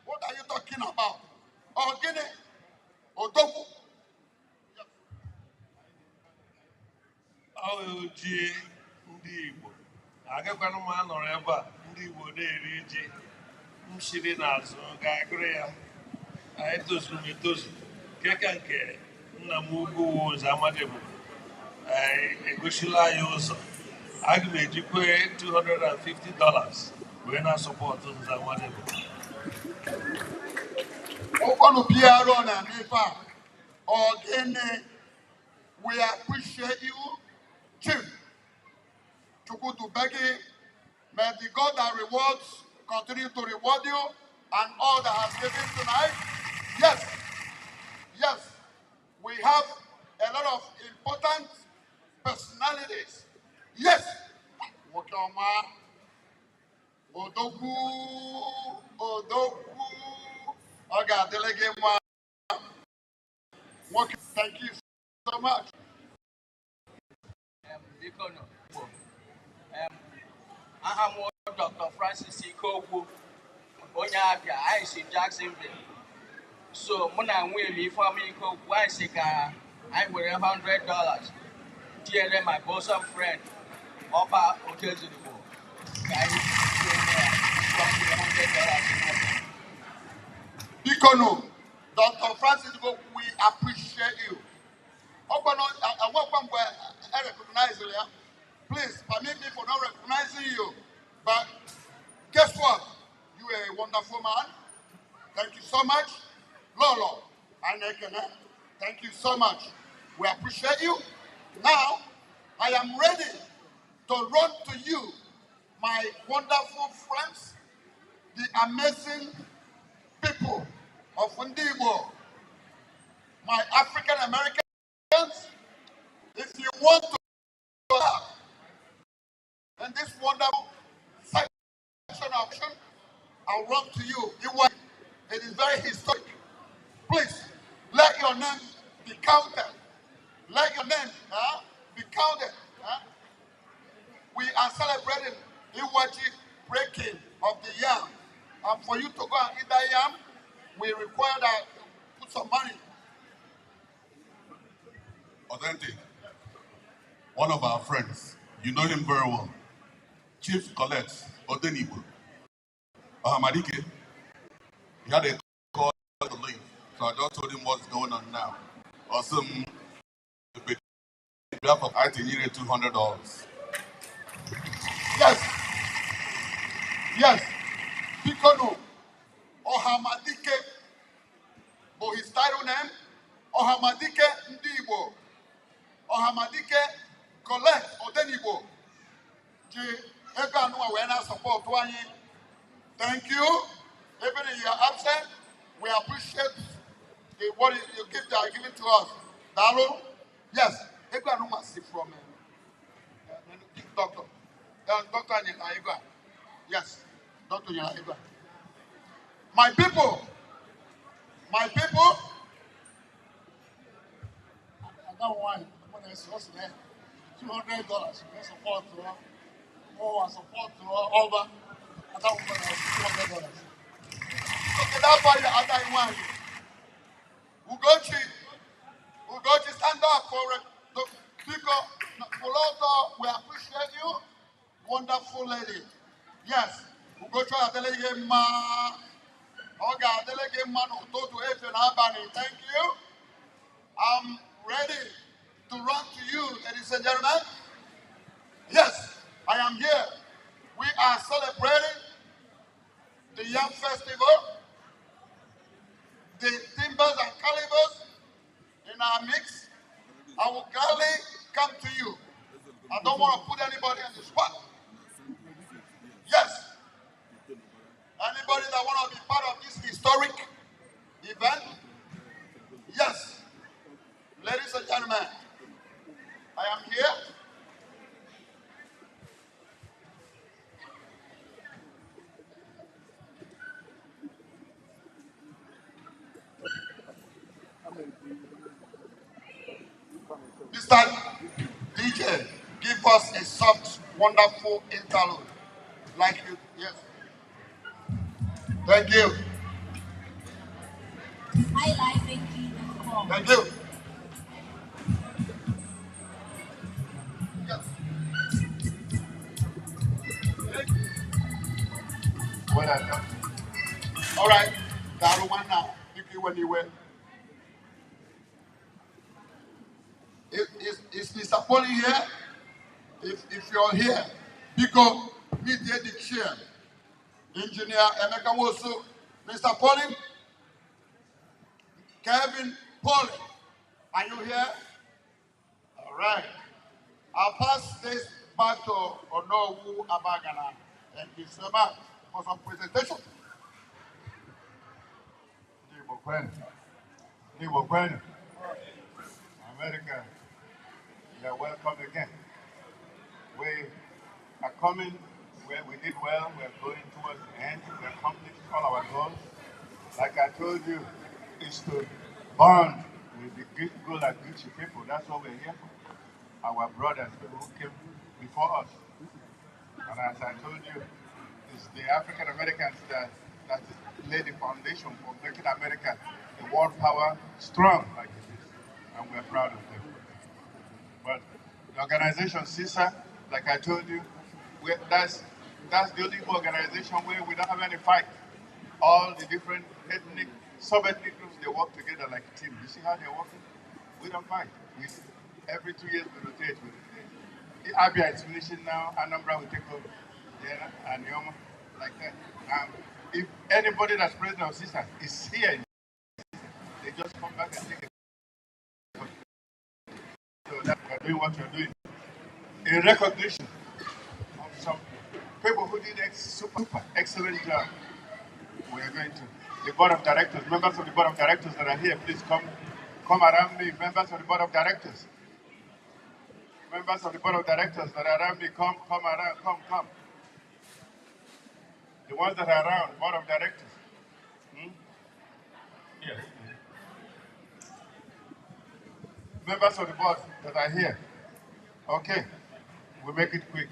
What are you talking about? Oh, Guinea, Odogu. Oji ndị Igbo agakwana m anọrọ ebe a ndị Igbo na-eri ji mshiri n'azụ ga-agụrụ ya anyị tozuru m etozu keka nke nna m ugwu ụzọ Amadịbụ egosila anyị ụzọ aga m ejikwe $250 wee na-asọpọtụ ụzọ Amadịbụ. Okonu Piero na Nipa Ogene, we appreciate you. Chief Chukwutu Begi, may the God that rewards continue to reward you and all that has given tonight. Yes, yes, we have a lot of important personalities. Yes, Wakama, Odogu, Oga Delegate. Thank you so much. I'm Dr. Francis Ikoku, Onyabia, I see Jacksonville. So, Mona Willie for me, I say, I will $100. Dear my bosom friend, Opa Otezuko. Ikono, Dr. Francis Ikoku, we appreciate you. I welcome where I recognize you. Please permit me for not recognizing you. But guess what? You are a wonderful man. Thank you so much. Lolo, thank you so much. We appreciate you. Now, I am ready to run to you, my wonderful friends, the amazing people of Ndibo, my African Americans. If you want to in this wonderful section of action, I'll run to you. It is very historic. Please, let your name be counted. Let your name be counted. We are celebrating Iwaji breaking of the yam. And for you to go and eat that yam, we require that you put some money. Authentic. One of our friends, you know him very well. Chief Colette Odenibu. Ahamadike. He had a call to leave. So I just told him what's going on now. Awesome. I think you need $200. Yes. Yes. Pikono. Ohamadike. But his title name, Ohamadike Ndibo. Ohamadike Colette Odenibo. Thank you. Even in your absence, we appreciate what you are giving to us. Dalo? Yes. From Doctor. Dr. Nyaiba. Yes. Dr. Nyaiba. My people. I don't want $200. Support to her. More support to her over. I don't want $200. Okay, that's why the other one. Ugochi, stand up for it. Because we appreciate you. Wonderful lady. Yes. Ugochi Adelege Ma. Oga Adelege Ma no to Efe Nabani. Thank you. I'm ready to run to you, ladies and gentlemen. Yes, I am here. We are celebrating the Yam Festival, the timbers and calibers in our mix. I will gladly come to you. I don't want to put anybody on the spot. Yes. Anybody that want to be part of this historic event? Yes. Ladies and gentlemen, I am here. Mr. DJ, give us a soft, wonderful interlude. Like you, yes. Thank you. Thank you. What I done? All right. That one now. Pick you when you went. Is Mr. Polly here? If you're here, because meet the chair. Engineer Emeka Wosu. Mr. Polly, Kevin Polly. Are you here? All right. I'll pass this back to Onowu Abagana and his servant for some presentation. America, you are welcome again. We are coming where we did well. We are going towards the end. We accomplished all our goals. Like I told you, is to bond with the good like Gucci people. That's what we're here for. Our brothers, people who came before us. And as I told you, it's the African Americans that laid the foundation for making America a world power strong like it is. And we're proud of them. But the organization CISA, like I told you, that's the only organization where we don't have any fight. All the different ethnic, sub-ethnic groups, they work together like a team. You see how they're working? We don't fight. Every 2 years we rotate. Abia is finishing now, Anambra will take over. Then Anioma, like that. If anybody that's president of CISA is here, they just come back and take it. So that we're doing what we're doing. In recognition of some people who did super excellent job, we are going to. The board of directors, members of the board of directors that are here, please come around me. Members of the board of directors. Members of the board of directors that are around me, come around, come. The ones that are around, board of directors. Yes. Members of the board that are here. Okay, we'll make it quick.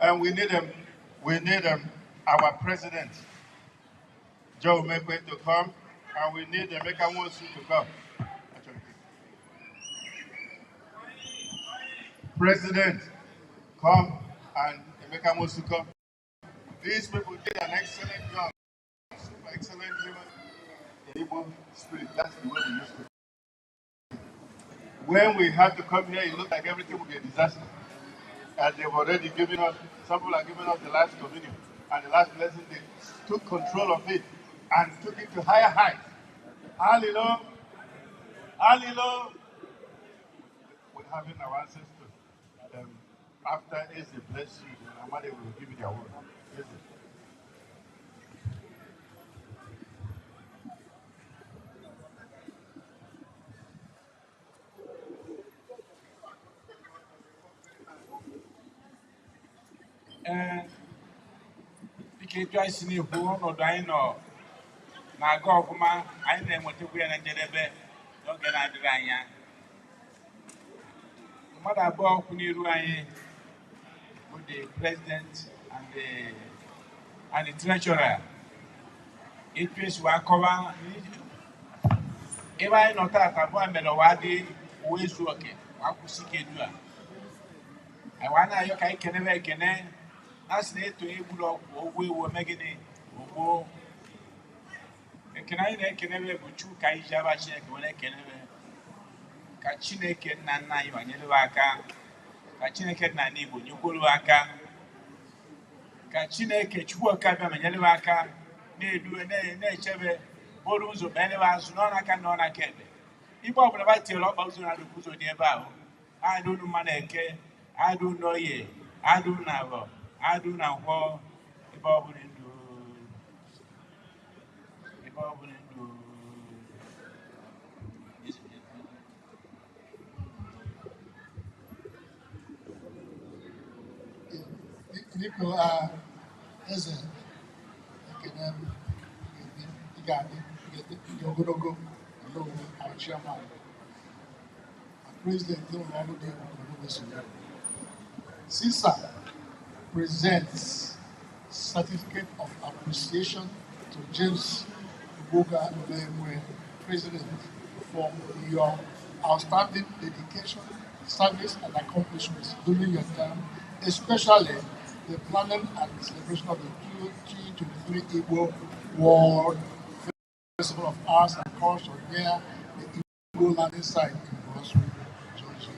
And we need our president, Joe Mekwe, to come, and we need Emeka Nwosu to come. President, come, and Emeka Nwosu come. These people did an excellent job, super excellent job in Igbo spirit. That's the way we used to. When we had to come here, it looked like everything would be a disaster. And they've already given us, some people are giving us the last communion. And the last blessing, they took control of it and took it to higher heights. Hallelujah. We're having our ancestors. After Eze bless you, then Amade will give you their word. Eze. Dịka etu anyị si na-ekwu ọnọdụ anyị nọ na-aga ọfụma, anyị na-enwetakwu ya na njedebe n'oge na-adịghị anya. Mmadụ abụọ kwụ n'iru anyị bụ the president and the treasurer. Etu esi wee akọwa ebe anyị nọ taata bụ mere ụwa dị uwe ezu oke akwụsị ike edu a. Anyị na-ayọ ka anyị kenebe ekene asị na-eto egburu ọgwụ ogwu ewu megide ogbo. Ekene anyị na-ekenebe bụ Chukwu ka anyị ji aba Chineke were ekenebe ka Chineke nna nna anyị banyere aka, ka Chineke nna nna Igbo nyekwuru aka, ka Chineke Chukwu ọkabịa manyere aka na-edu na-echebe bụrụ ụzọ banyere azụ n'ọnụ aka na ọnụ aka ekpe. Igbo ọbụla ba tiere ọkpa ụzọ na-adụkwu ụzọ dị ebe ahụ. Adụ unu mmanụ eke, adụ n'oye, adụ na abọ, adụ na nkwọ, ebe ọ bụla ndụ. Biko Eze ekene ị ga-adị ogologo Hello, our chairman, our president, CISA presents certificate of appreciation to James Boga Lemwe, President, for your outstanding dedication, service, and accomplishments during your term, especially the planning and celebration of the 2023 Igbo World Festival of Arts and Culture near the Igbo Landing site in Brunswick, Georgia.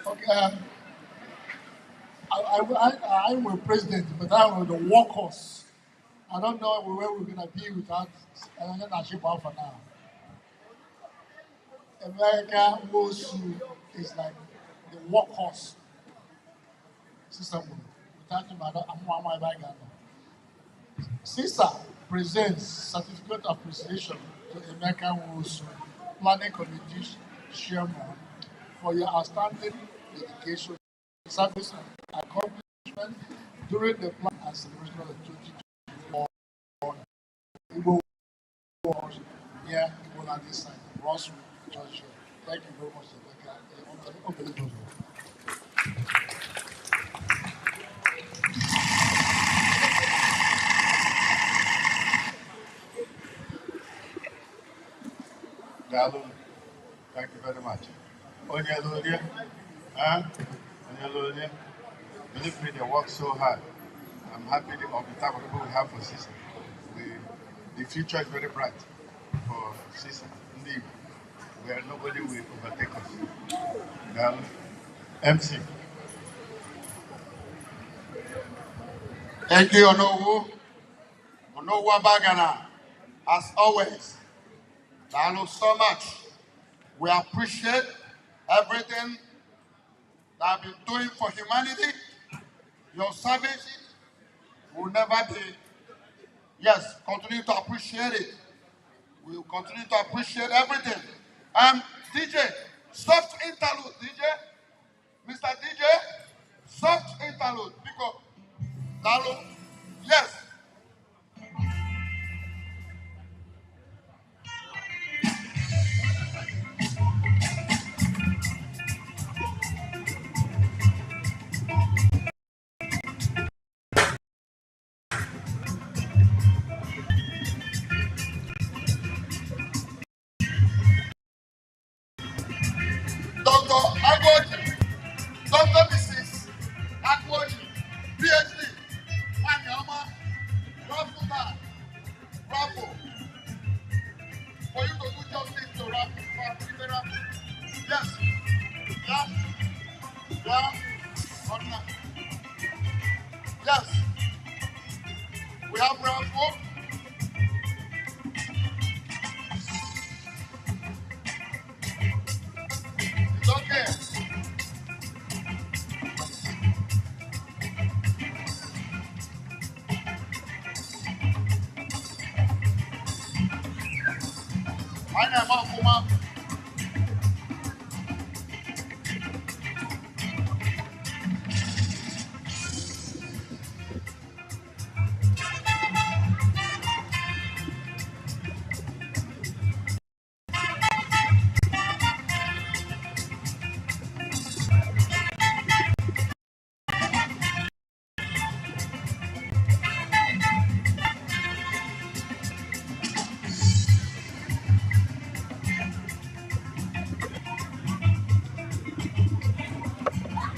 Okay, I'm a president, but I'm the workhorse. I don't know where we're going to be without leadership for now. America is like the workhorse system. Without him, I'm CISA presents certificate of appreciation to American Wosu Planning Committee Chairman for your outstanding dedication, service, and accomplishment during the plan and celebration of the 2024 Igbo Wars near Igbo Landing site, Brunswick, Georgia. Thank you very much, Rebecca. Thank you very much. Believe me, they work so hard. I'm happy of the type of people we have for CISA. The future is very bright for CISA. Indeed, where nobody will overtake us. MC. Thank you, Onowu. Onowu Bagana. As always, thank you so much. We appreciate everything that you've been doing for humanity. Your service will never be. Yes, continue to appreciate it. We will continue to appreciate everything. DJ, soft interlude, DJ. Mr. DJ, soft interlude. Because, Lalo, yes. Dr. Agwoji, Dr. Mrs. Agwoji, PhD, Anyama, Raffle man, Raffle. For you to do justice to Raffle, yes, yeah, yeah, yes, we have Raffle. It's okay. I know, Mama.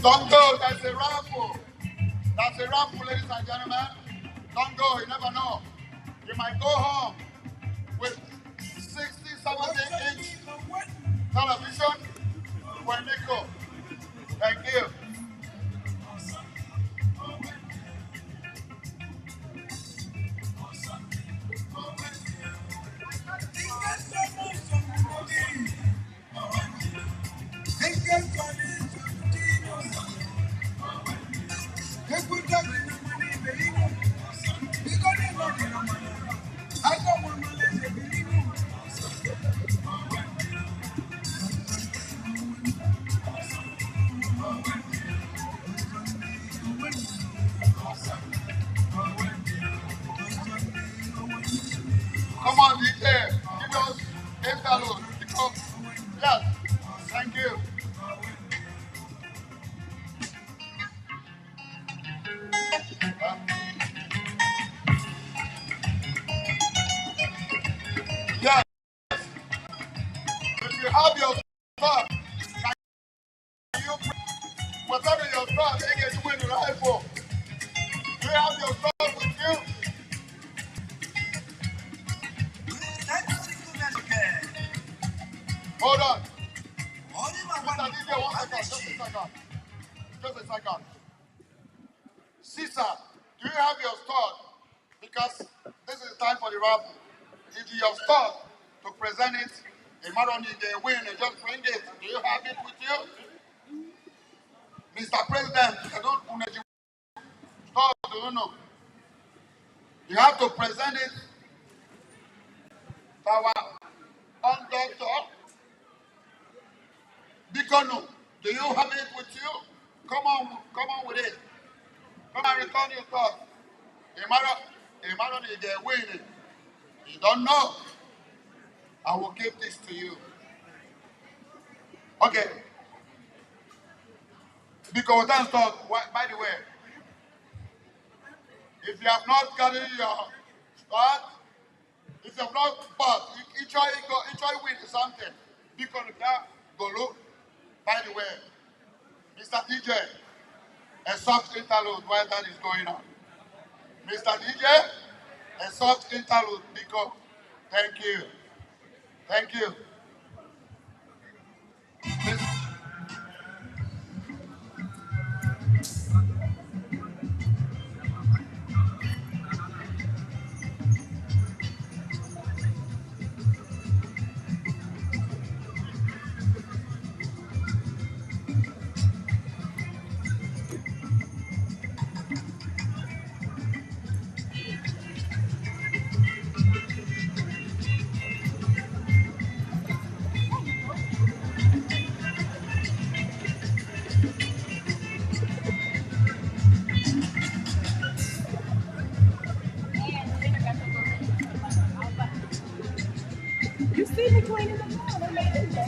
Don't go, that's a raffle. That's a raffle, ladies and gentlemen. Don't go, you never know. You might go home with 60, 70-inch television for Nico. Thank you. Yes, if you have your thought, can you whatever your thought, they get you in the rifle. Do you have your thought with you? Hold on. Mr. DJ, 1 second, just a second. Just a second. CISA, do you have your thought? Because this is time for the raffle. If you have thought to present it, a matter if they win, they just bring it. Do you have it with you? Mr. President, I don't stop, do you know? You have to present it to our own doctor. Bikono, do you have it with you? Come on with it. Come and return your thought. A matter if they win, you don't know. I will give this to you. Okay. Because that's thought, by the way, if you have not gotten your thought, if you have not bought, each win something. Because that go look, by the way, Mr. DJ, a soft interlude while that is going on. Mr. DJ, a soft interlude because thank you. Thank you. You see me cleaning the car, they made it there.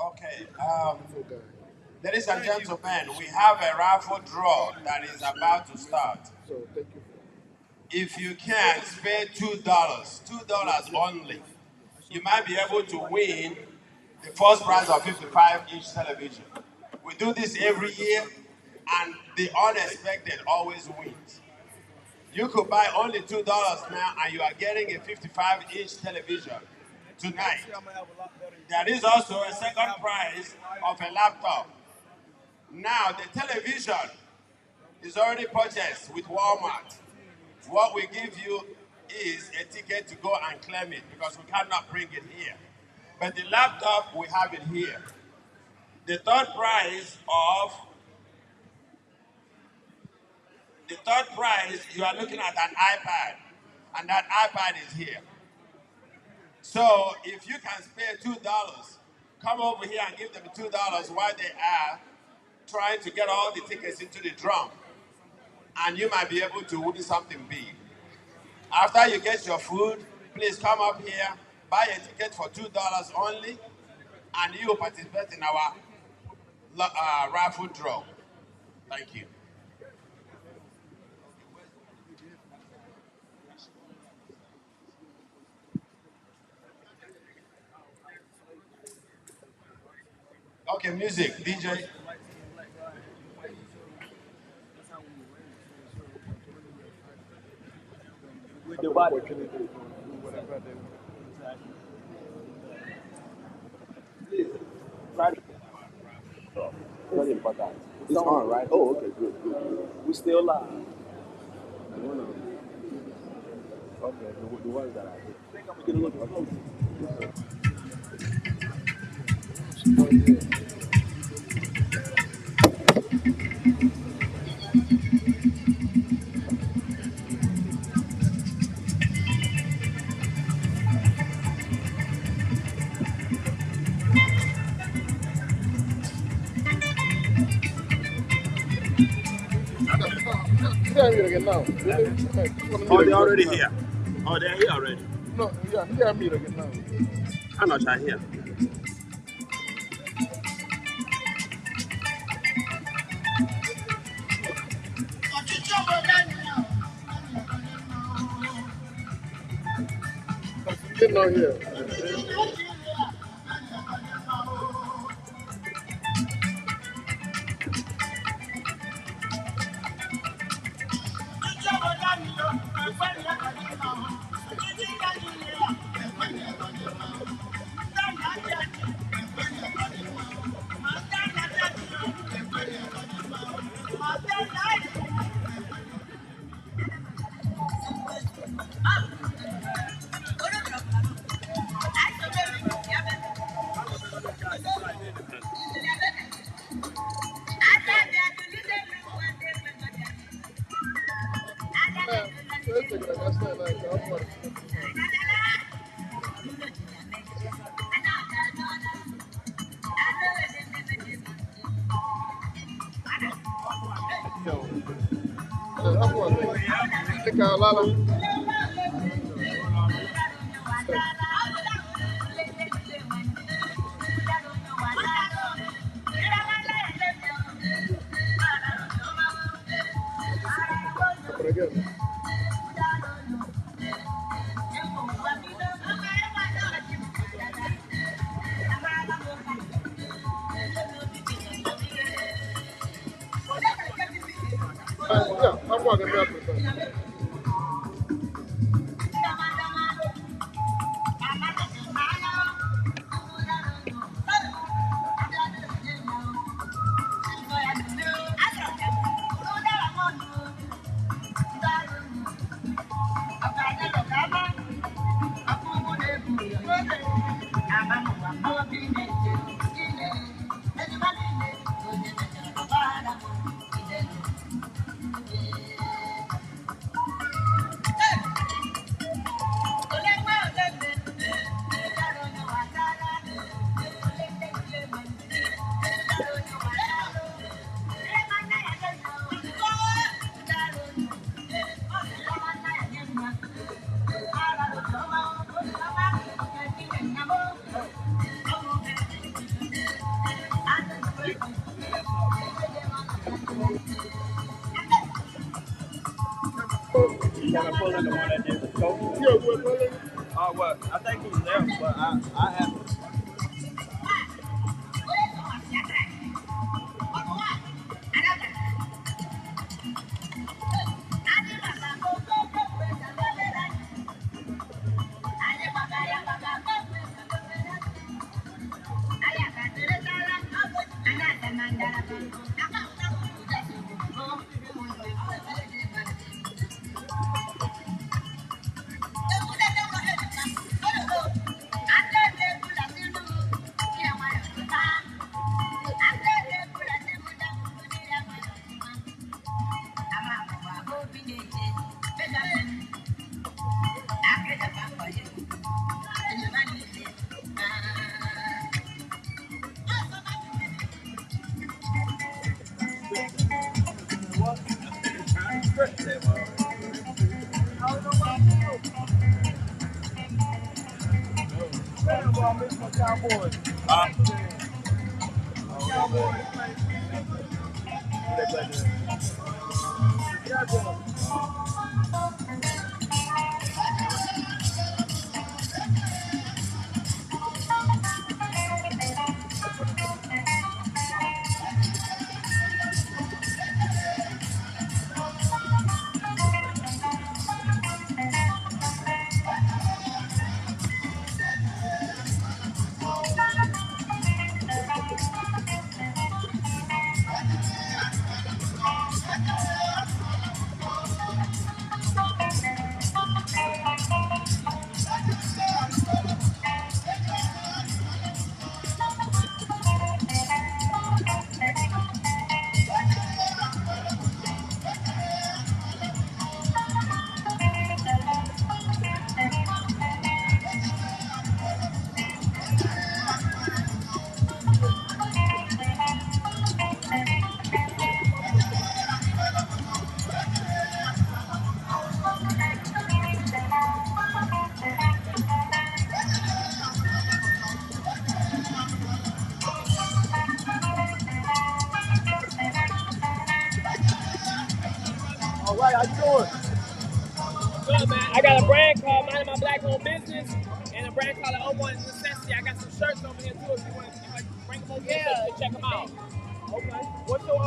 Okay, ladies and gentlemen, we have a raffle draw that is about to start. If you can spare $2 only, you might be able to win the first prize of 55-inch television. We do this every year, and the unexpected always wins. You could buy only $2 now, and you are getting a 55-inch television tonight. There is also a second prize of a laptop. Now, the television is already purchased with Walmart. What we give you is a ticket to go and claim it because we cannot bring it here. But the laptop, we have it here. The third prize, you are looking at an iPad, and that iPad is here. So if you can spare $2, come over here and give them $2 while they are trying to get all the tickets into the drum. And you might be able to win something big. After you get your food, please come up here, buy a ticket for $2 only, and you will participate in our raffle draw. Thank you. Okay, music, DJ. Very important. It's on, right? Oh, okay, good. We still live. Okay, the ones that I think I'm gonna get a little bit closer. Oh, they're already here. Oh, they're here already. No, yeah, they're meet again now. I'm not here. Getting on here. Yeah, I'm walking up with them. was the one that did the scope. Well, I think he left, but I have. All right, how you doing? Good, man. I got a brand called Minding My Black Owned Business and a brand called Oh One Necessity. I got some shirts over here too if you want to bring them over here so you can check them out. Okay. What's your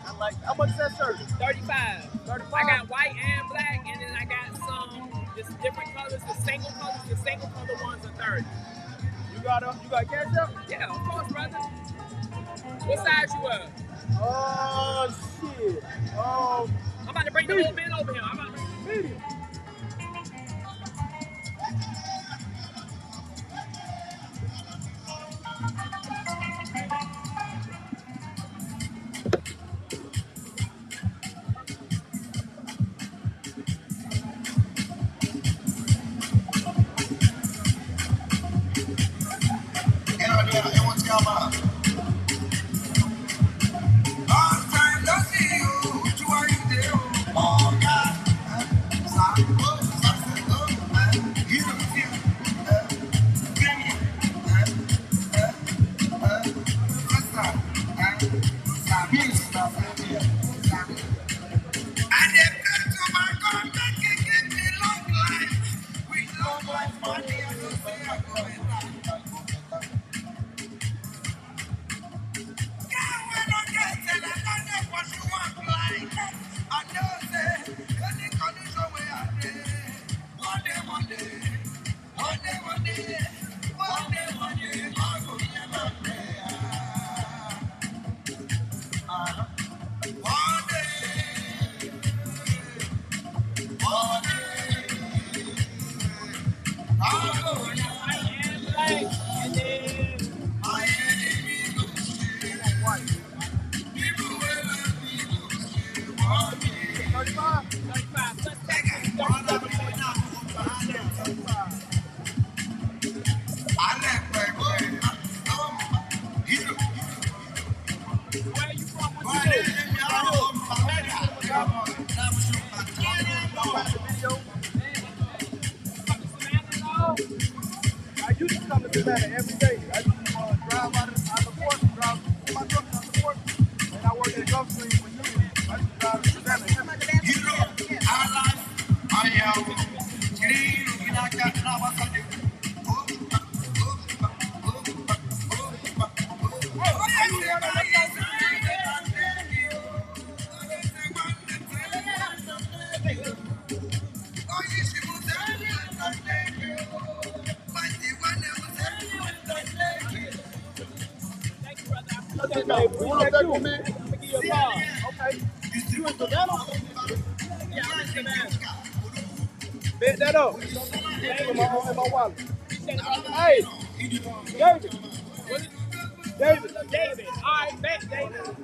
I like how much is that shirt? 35. 35. I got white and black, and then I got some just different colors. The single color ones are 30. You got cash up? Yeah, of course, brother. What size you wear? Oh shit. I'm about to bring the whole bin over here. I'm about to bring the medium. Every day. I used to drive out of the port, drive my truck out the port, and I work at a Gulf Stream for Union. I used to drive to Savannah. Okay, babe. We want to take you, man. I'm gonna give you a call. Okay. You in Savannah? Yeah, I'm in Savannah. Bet that up. In my wallet. Hey, David. David. All right, bet David.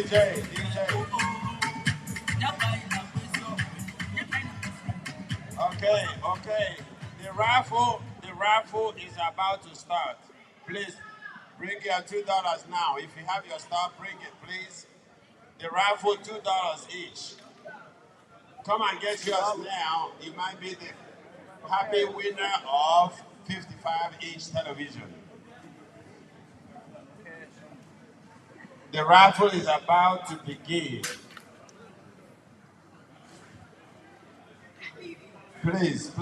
DJ. Okay. The raffle is about to start. Please bring your $2 now. If you have your stuff, bring it, please. The raffle $2 each. Come and get yours now. You might be the happy winner of 55-inch television. The raffle is about to begin. Please.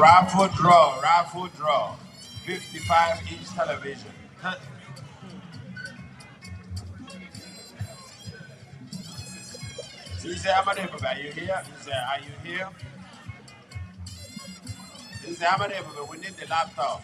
Raffle draw. 55-inch television. CISA, are you here? Are you here? CISA, we need the laptop.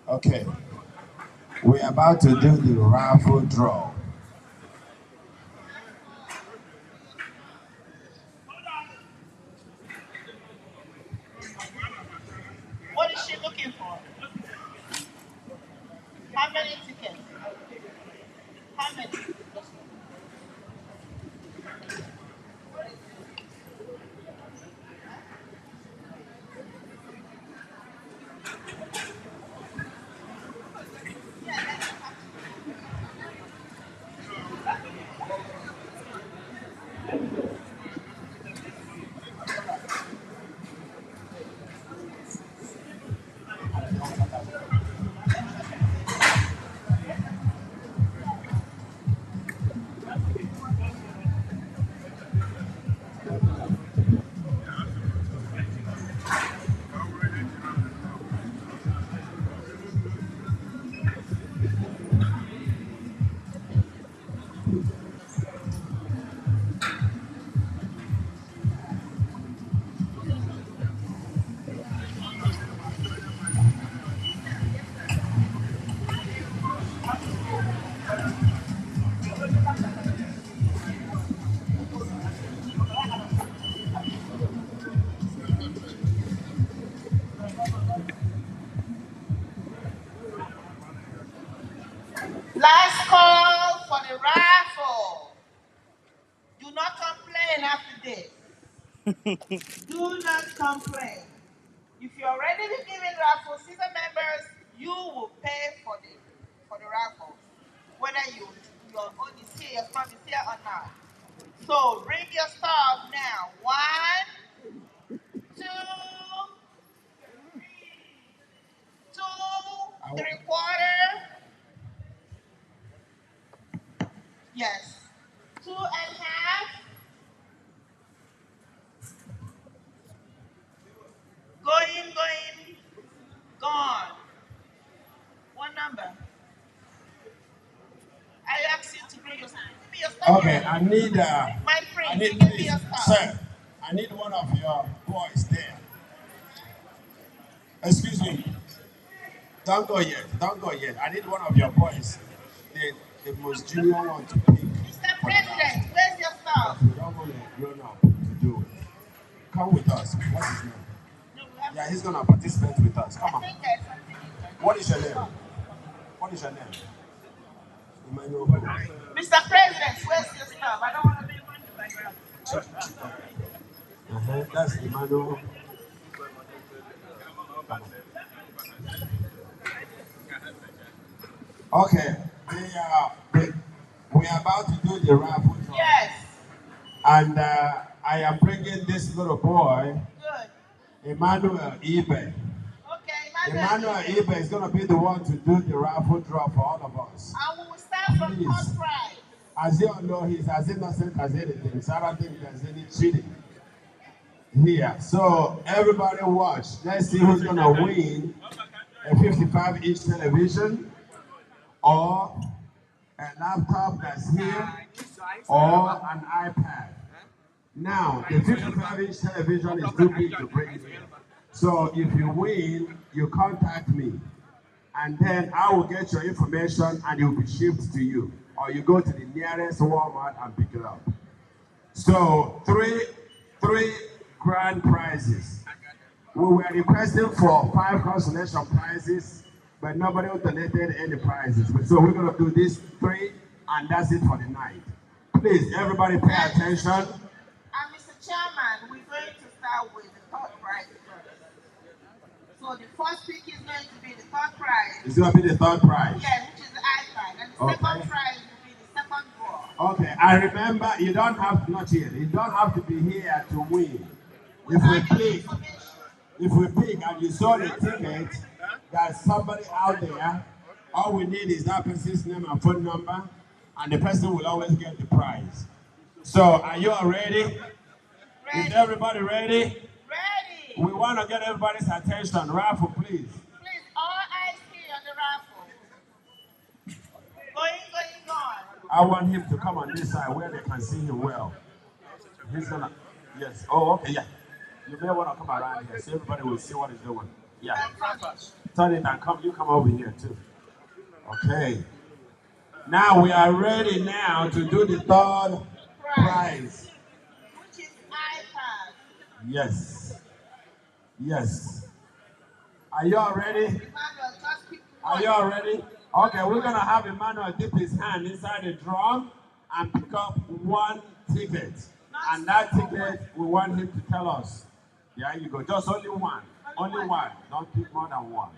Okay, we're about to do the raffle draw. What is she looking for? How many tickets? How many? Do not complain. If you're already giving raffle, CISA members, you will pay for the raffle, whether your own is here, your stuff is here or not. So bring your stuff now. 1, 2, 2, 3/4. Yes. 2.5. Going, gone. What number? I asked you to bring your stuff. Give me your stuff. Okay, I need my friend, give me your stuff. sir, I need one of your boys there. Excuse me. Don't go yet. I need one of your boys. The most junior one to pick. Mr. President, where's your stuff? We don't want a grown up to do it. Come with us. What's his name? Yeah, he's gonna participate with us. Come on. What is your name? What is your name? Emmanuel. Mr. President, where's your stuff? I don't want to be one in the background. That's Emmanuel. Okay, we are about to do the raffle. Yes. And I am bringing this little boy, Good. Emmanuel Ibe. Okay, Emmanuel Ibe is going to be the one to do the raffle draw for all of us. I will start from first prize. As you all know, he's as innocent as anything, so I don't think there's any cheating here. So everybody watch. Let's see who's going to win a 55-inch television, or a laptop that's here, or an iPad. Now, the 55-inch television is too big to bring here. So if you win, you contact me, and then I will get your information and it will be shipped to you. Or you go to the nearest Walmart and pick it up. So three grand prizes. We were requesting for 5 consolation prizes, but nobody donated any prizes. So we're going to do these 3, and that's it for the night. Please, everybody pay attention. Mr. Chairman, we're going to start with the third prize first. So the first pick is going to be the third prize. It's going to be the third prize. Yeah, which is the iPad. And the second prize will be the second draw. Okay, I remember you don't have to, not here, you don't have to be here to win. If we pick and you saw the ticket, there's somebody out there, all we need is that person's name and phone number, and the person will always get the prize. So, are you all ready? Is everybody ready? Ready. We want to get everybody's attention. Raffle, please. Please, all eyes here on the raffle. Going. I want him to come on this side where they can see him well. He's gonna, yes. Oh, okay, yeah. You may want to come around here so everybody will see what he's doing. Yeah. Turn it and come. You come over here too. Okay. Now we are ready now to do the third prize. Which is iPad. Yes. Yes. Are you all ready? Are you all ready? Okay, we're gonna have Emmanuel dip his hand inside the drum and pick up 1 ticket. And that ticket, we want him to tell us. There you go. Just only one. Only one. Don't pick more than one.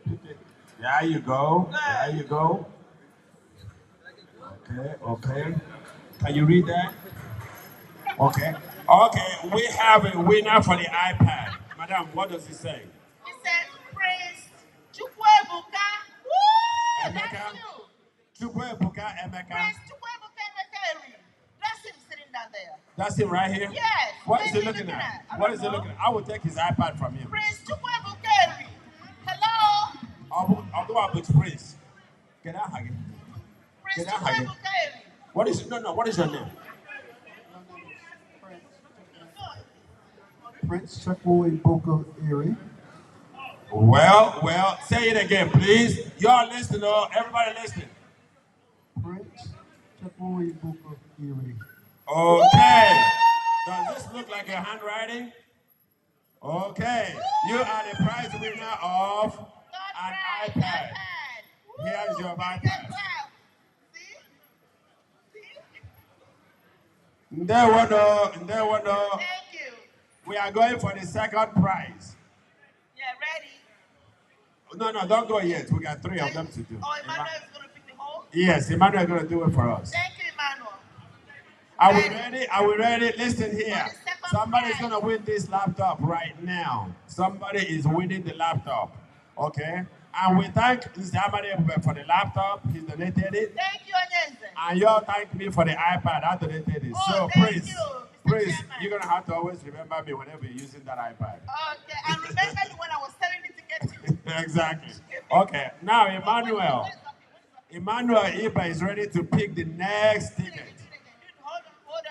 Pick it. There you go. There you go. Okay, okay. Can you read that? Okay. Okay, we have a winner for the iPad. Madam, what does it say? It says, Prince Chukwuebuka. Woo! That's you. Chukwuebuka Emeka. Prince Chukwuebuka Emeka. That's him sitting down there. That's him right here? Yes. What is he looking at? What is he looking at? I will take his iPad from him. Prince Chukwuebuka. Hello? I'll go up with Prince. Get out again. Prince Chukwuebuka. What is what is your name? Prince Chukwuebuka Erie. Well, say it again, please. Y'all listening, everybody listening. Prince Chukwuebuka Erie. Okay. Does this look like your handwriting? Okay. You are the prize winner of an iPad. Here's your iPad. There we go. Thank you. We are going for the second prize. Yeah, ready? No, don't go yet. We got 3 of them to do. Oh, Emmanuel is going to pick the hole? Yes, Emmanuel is going to do it for us. Thank you, Emmanuel. Are we ready? Are we ready? Listen here. Somebody's going to win this laptop right now. Somebody is winning the laptop. Okay? And we thank Mr. Amade for the laptop. He donated it. Thank you, Onyenze. And you all thank me for the iPad. I donated it. Oh, so thank please, you're going to have to always remember me whenever you're using that iPad. Okay, and remember you when I was telling you to get you. Exactly. Okay, now Emmanuel Iba is ready to pick the next ticket. Hold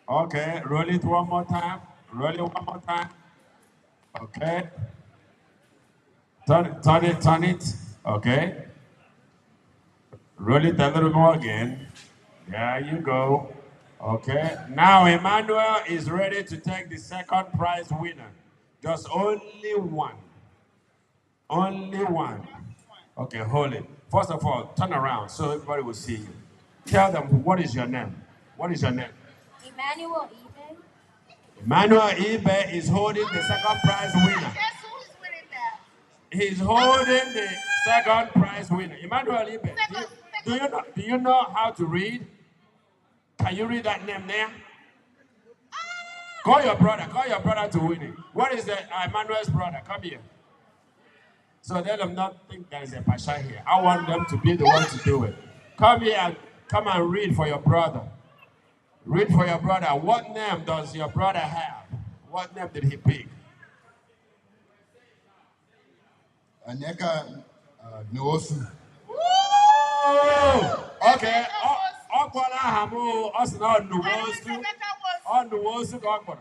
on. Okay, roll it one more time. Roll it one more time. Okay. Turn it. Okay. Roll it a little more again. There you go. Okay. Now Emmanuel is ready to take the second prize winner. Just only one. Only one. Okay, hold it. First of all, turn around so everybody will see you. Tell them, what is your name? What is your name? Emmanuel Ibe. Emmanuel Ibe is holding the second prize winner. Guess who is winning now? He's holding the second prize winner. Emmanuel Ibe, do you know how to read? Can you read that name there? Call your brother to win it. What is Emmanuel's brother? Come here. So let them not think there is a pasha here. I want them to be the one to do it. Come here, come and read for your brother. Read for your brother. What name does your brother have? What name did he pick? Anyeka Noosu. Okay. Okwala hamu osna Noosu. On Noosu Okwala.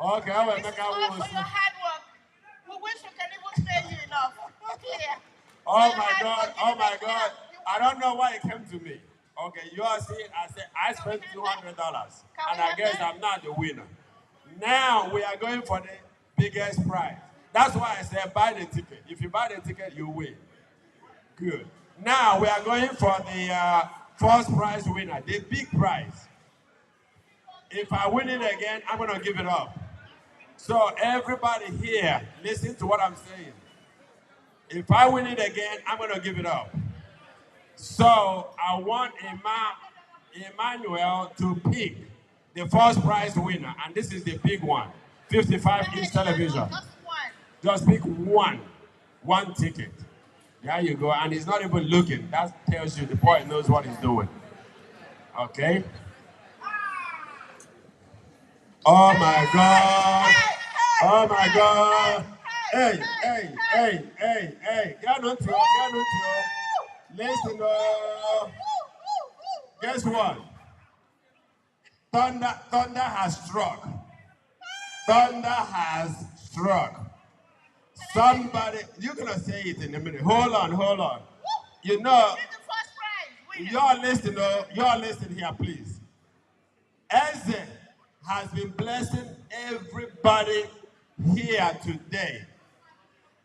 Okay, I will make a all for your hard work. We wish we can even pay you enough. Oh my God. I don't know why it came to me. Okay, you are seeing, I spent $200, and I guess I'm not the winner. Now we are going for the biggest prize. That's why I said buy the ticket. If you buy the ticket, you win. Good. Now we are going for the first prize winner, the big prize. If I win it again, I'm going to give it up. So everybody here, listen to what I'm saying. If I win it again, I'm going to give it up. So I want Emmanuel to pick the first prize winner, and this is the big one, 55-inch television. Just pick one ticket. There you go, and he's not even looking. That tells you the boy knows what he's doing. Okay? Oh my God! Oh my God! Hey! Get on to Listen, guess what? Thunder has struck. Thunder has struck. Somebody, you're gonna say it in a minute. Hold on. You know, you're listening here, please. Eze has been blessing everybody here today.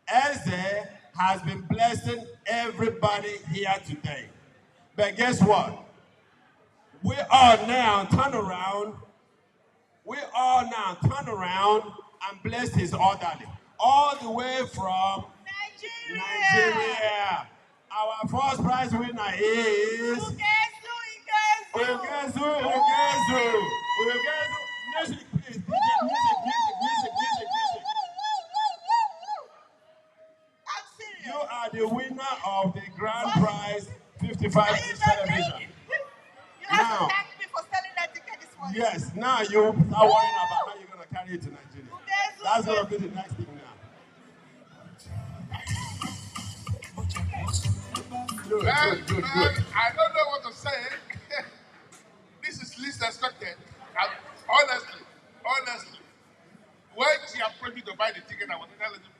Eze has been blessing everybody here today. But guess what? We all now turn around and bless his orderly. All the way from Nigeria. Our first prize winner is Ugezu. Music, please. Music. You are the winner of the grand prize 55-inch television. You have to thank me for selling that ticket this morning. Yes, now you start worrying about how you're going to carry it to Nigeria. That's going to be the next thing now. Good. I don't know what to say. This is least expected. Honestly, when she approached me to buy the ticket, I was telling him,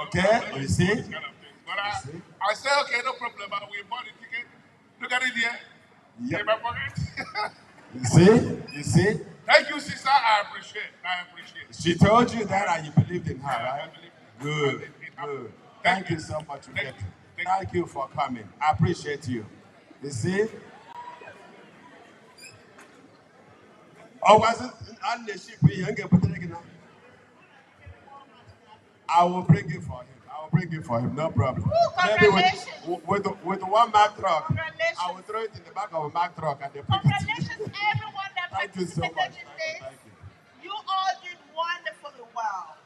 okay, you see? Kind of but I said, okay, no problem. We bought the ticket. Look at it here. Yep. In my pocket. You see? Thank you, sister. I appreciate. She told you that and you believed in her, right? Good. Thank you so much, Ugezu. Thank you for coming. I appreciate you. You see? Oh, was it on the ship? I will bring it for him. I will bring it for him, no problem. Ooh, Maybe with one Mack truck, I will throw it in the back of a Mack truck and they bring it to you. Congratulations, everyone that Thank you so participated much. in this. You all did wonderfully well.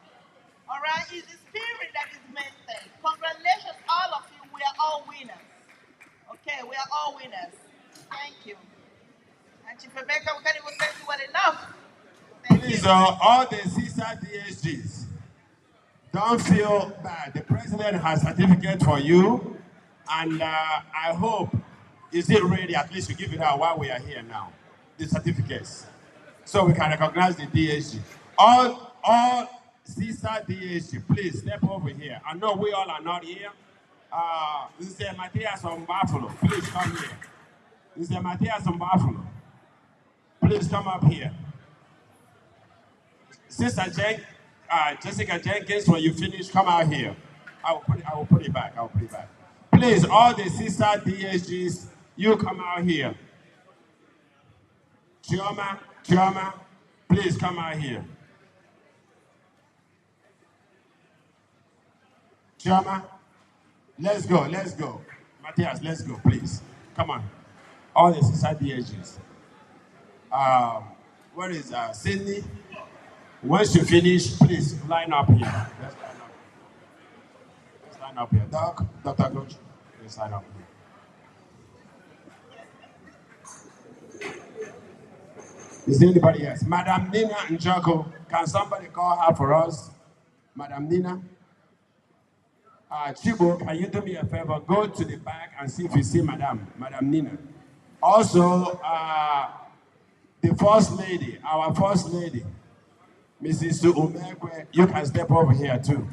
All right, it's the spirit that is main thing. Congratulations, all of you. We are all winners. Okay, we are all winners. Thank you. And Chief Rebecca, we can't even thank you well enough. Please, all the CISA DSGs, don't feel bad. The president has a certificate for you, and I hope, is it ready? At least you give it out while we are here now. The certificates, so we can recognize the DSG. All CISA DSG, please step over here. I know we all are not here. Mr. Matthias from Buffalo, please come here. Mr. Matthias from Buffalo, please come up here. Sister Jessica Jenkins, when you finish, come out here. I will put it back. I will put it back. Please, all the sister DSGs, you come out here. Chioma, please come out here. Chioma, let's go. Matthias, let's go, please. Come on. All the sister DSGs. Where is Sydney? Once you finish, please line up here. Let's line up here. Dr. Coach, let's line up here. Is there anybody else? Madam Nina Njako, can somebody call her for us? Madam Nina? Chibo, can you do me a favor? Go to the back and see if you see Madam Nina. Also, the First Lady, our First Lady, Mrs. Umegwe, you can step over here too.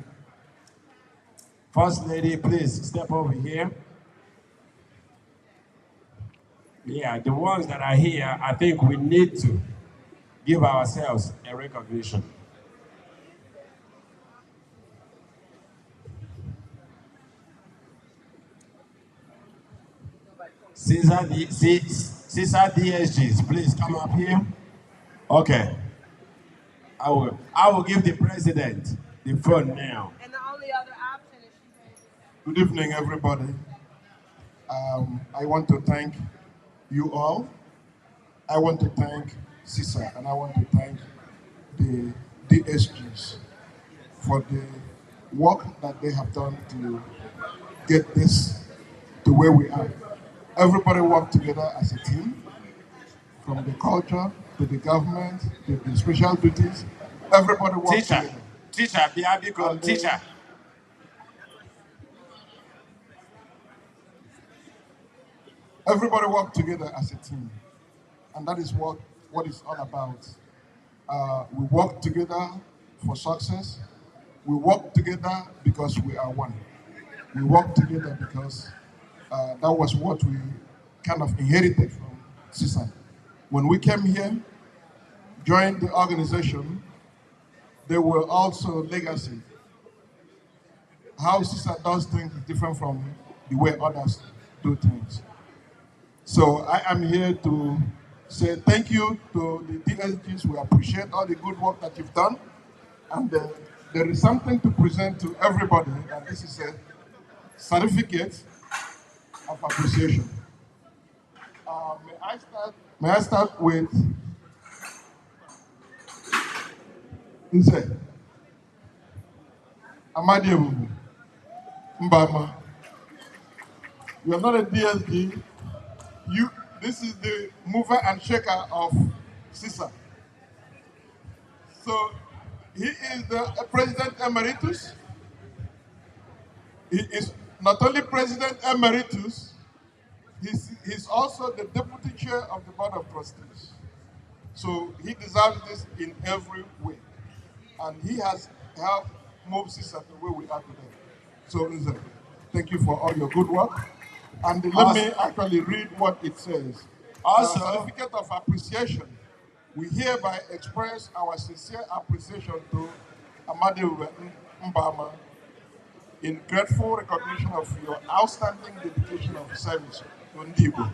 First Lady, please step over here. Yeah, the ones that are here, I think we need to give ourselves a recognition. CISA DSGs, please come up here. Okay. I will give the president the phone now. And the only other option is Good evening, everybody. I want to thank you all. I want to thank CISA, and I want to thank the DSGs for the work that they have done to get this to where we are. Everybody worked together as a team, from the culture to the government to the special duties. Everybody worked together. Teacher. Everybody worked together as a team, and that is what it's all about. We work together for success. We work together because we are one. We work together because that was what we kind of inherited from CISA. When we came here, joined the organization, there were also legacy. How CISA does things is different from the way others do things. So I am here to say thank you to the DSGs. We appreciate all the good work that you've done. And there is something to present to everybody, and this is a certificate of appreciation. May I start with Nse Amadi Mbama. You are not a DSG. This is the mover and shaker of CISA. So he is the President Emeritus. He is not only President Emeritus, he's also the Deputy Chair of the Board of Trustees. So he deserves this in every way. And he has helped move CISA to where we are today. So thank you for all your good work. And let me actually read what it says. Also, certificate of appreciation. We hereby express our sincere appreciation to Amadi Mbama in grateful recognition of your outstanding dedication of service to Igbo.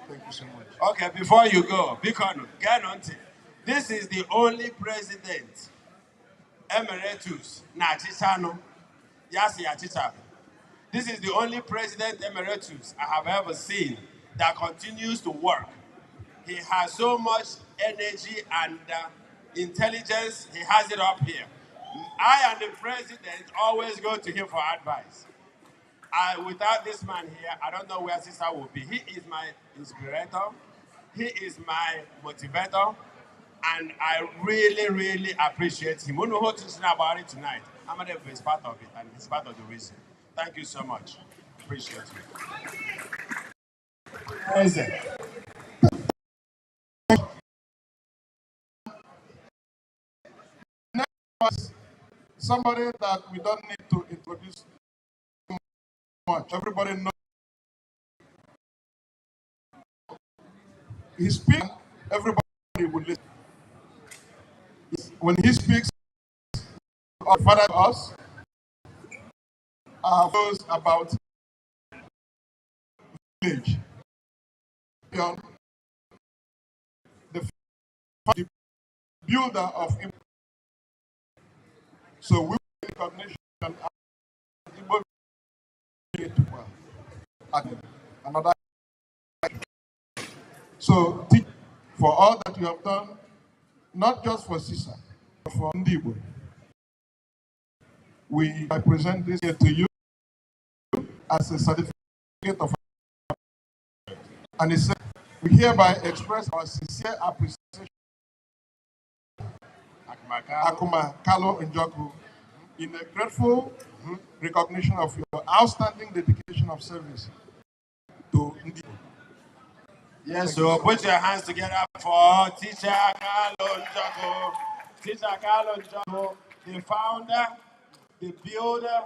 Thank you so much. Okay, before you go, Bikonu, Ganonti, this is the only president emeritus na Chichano. Yasi Achicha. This is the only president emeritus I have ever seen that continues to work. He has so much energy and intelligence, he has it up here. I and the president always go to him for advice. Without this man here, I don't know where CISA will be. He is my inspirator. He is my motivator. And I really, really appreciate him. We know how to say about it tonight. Amade is part of it, and he's part of the reason. Thank you so much. Appreciate you. Somebody that we don't need to introduce much. Everybody knows. He speaks, everybody will listen. When he speaks, our Father to us, goes about village. The builder of Igbo. So we recognition of Igbo another. So for all that you have done, not just for CISA, but for Igbo. I present this here to you as a certificate of, and it says, we hereby express our sincere appreciation Akuma Kalo Njoku in a grateful recognition of your outstanding dedication of service to Ndi. Yes, so put your hands together for Teacher Kalo Njoku. Teacher Kalo Njoku, the founder, the builder,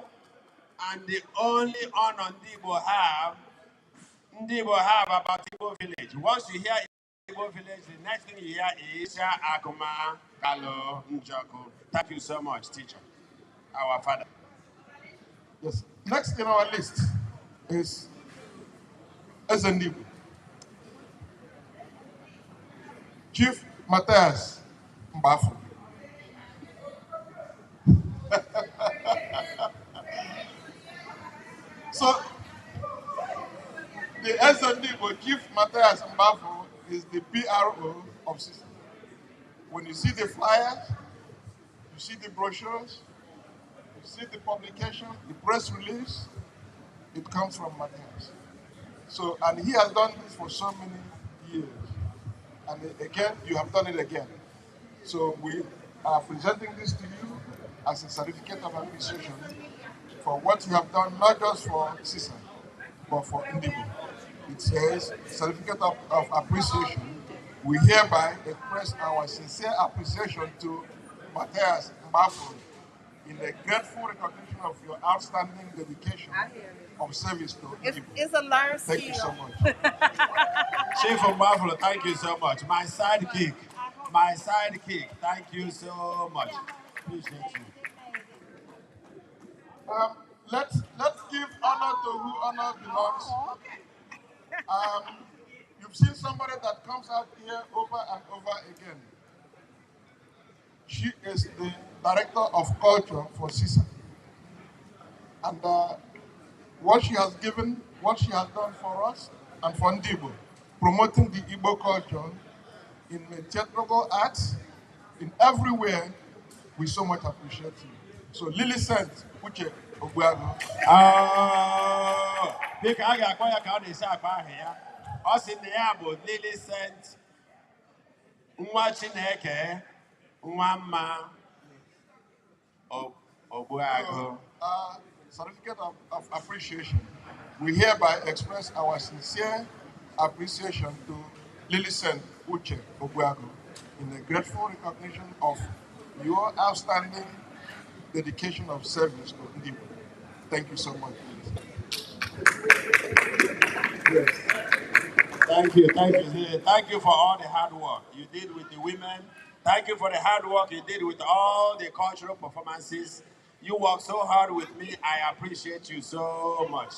and the only honor Ndibo have about Igbo village. Once you hear Igbo village, the next thing you hear is Akuma Kalo Njoku. Thank you so much, teacher, our father. Yes. Next in our list is Ndibo. Chief Matthias Mbafu. So, the Ndibo, Chief Matthias Mbafu, is the PRO of CISA. When you see the flyers, you see the brochures, you see the publication, the press release, it comes from Matthias. So, and he has done this for so many years. And again, you have done it again. So we are presenting this to you as a certificate of appreciation for what you have done, not just for CISA, but for Ndibo. It says, certificate of appreciation. We hereby express our sincere appreciation to Matthias Mbafu in a grateful recognition of your outstanding dedication of service to Ndibo. It's a learned skill. Thank you so much. Chief of Buffalo, thank you so much. My sidekick, thank you so much. Appreciate you. Let's give honor to who honor belongs. You've seen somebody that comes out here over and over again. She is the Director of Culture for CISA. And what she has given, what she has done for us and for Ndibo, promoting the Igbo culture in the theatrical arts, in everywhere, we so much appreciate you. So Lily sent Uche Ogbuagu. Bika aga akwaya ka ọ na-esi akpa ahụ ya. Ọ sị na ya bụ Lily sent nwa Chineke nwa mma Ogbuagu. Certificate of appreciation. We hereby express our sincere appreciation to Lillicent Uche Ogbuagu in a grateful recognition of your outstanding dedication of service to Ndibo. Thank you so much. Yes. Thank you. Thank you for all the hard work you did with the women. Thank you for the hard work you did with all the cultural performances. You worked so hard with me. I appreciate you so much.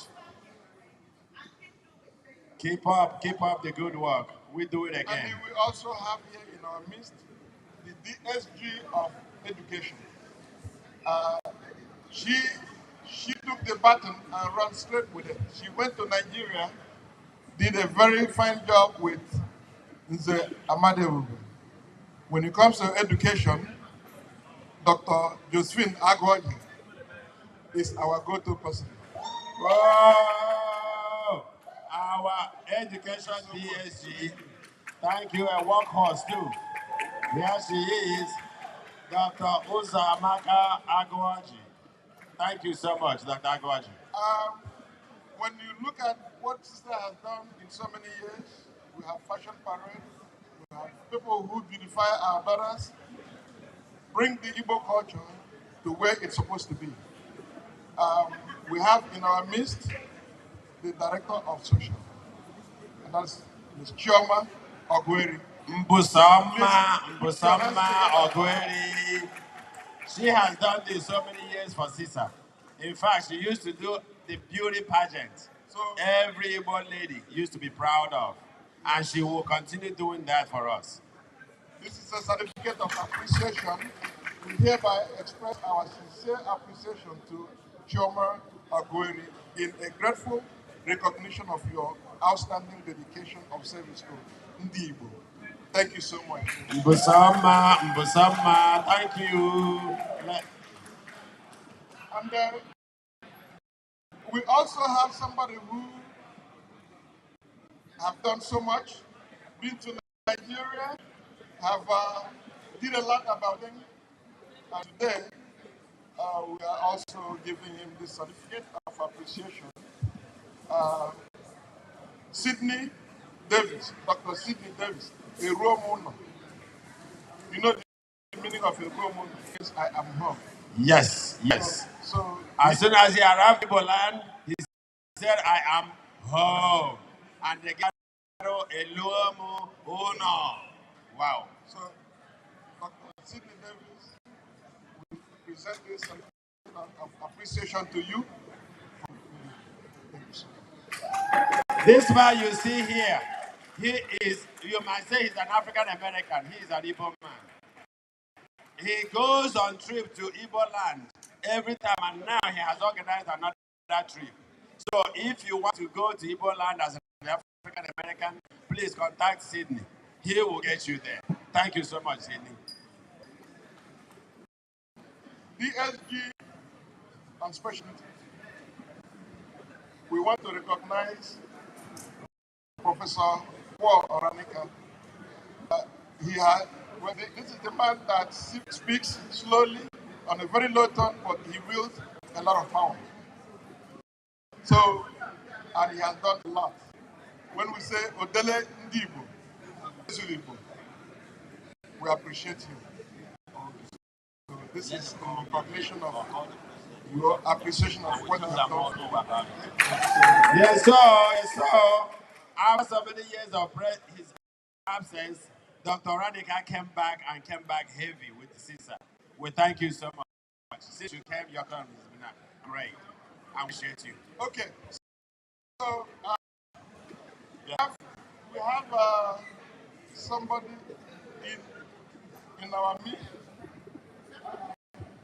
Keep up the good work. We do it again. And we also have here in our midst the DSG of Education. Uh, she took the baton and ran straight with it. She went to Nigeria, did a very fine job with Nze Amadewu. When it comes to education, Dr. Josephine Agwaji is our go-to person. Whoa! Our education PSG. Thank you, a workhorse too. Here she is, Dr. Uzamaka Agwaji. Thank you so much, Dr. Agwaji. When you look at what CISA has done in so many years, we have fashion parade, we have people who beautify our daughters, bring the Igbo culture to where it's supposed to be. We have in our midst the director of social, and that's Ms. Chioma Ogweri. Mbusama Ogweri. She has done this so many years for CISA. In fact, she used to do the beauty pageant. So every Igbo lady used to be proud of. And she will continue doing that for us. This is a certificate of appreciation. We hereby express our sincere appreciation to Chioma Ogweri in a grateful recognition of your outstanding dedication of service to Ndi Igbo. Thank you so much. Mbusama, thank you. And we also have somebody who have done so much, been to Nigeria, have did a lot about them, and today we are also giving him this certificate of appreciation. Sydney Davis, Dr. Sydney Davis, a role model. You know the meaning of a role model? Yes, I am home. Yes. So as soon as he arrived in Igbo land, he said, I am home. And the Garo Eluomu Uno. Wow. So Dr. Sydney Davis will present this certificate of appreciation to you. This man you see here, he is, you might say he's an African American, he is an Igbo man. He goes on trip to Igbo land every time, and now he has organized another trip. So if you want to go to Igbo land as an African American, please contact Sydney. He will get you there. Thank you so much, Sydney. DSG on specialty. We want to recognize Professor Paul Oranika. This is the man that speaks slowly on a very low tone, but he wields a lot of power. So, and he has done a lot. When we say Odele Ndibo, we appreciate you. So this is a recognition of your appreciation of what you have done. Yes, so after so many years of his absence, Dr. Radika came back heavy with the CISA. We thank you so much. Since you came, your time has been great. I appreciate you. Okay. So we have somebody in our midst.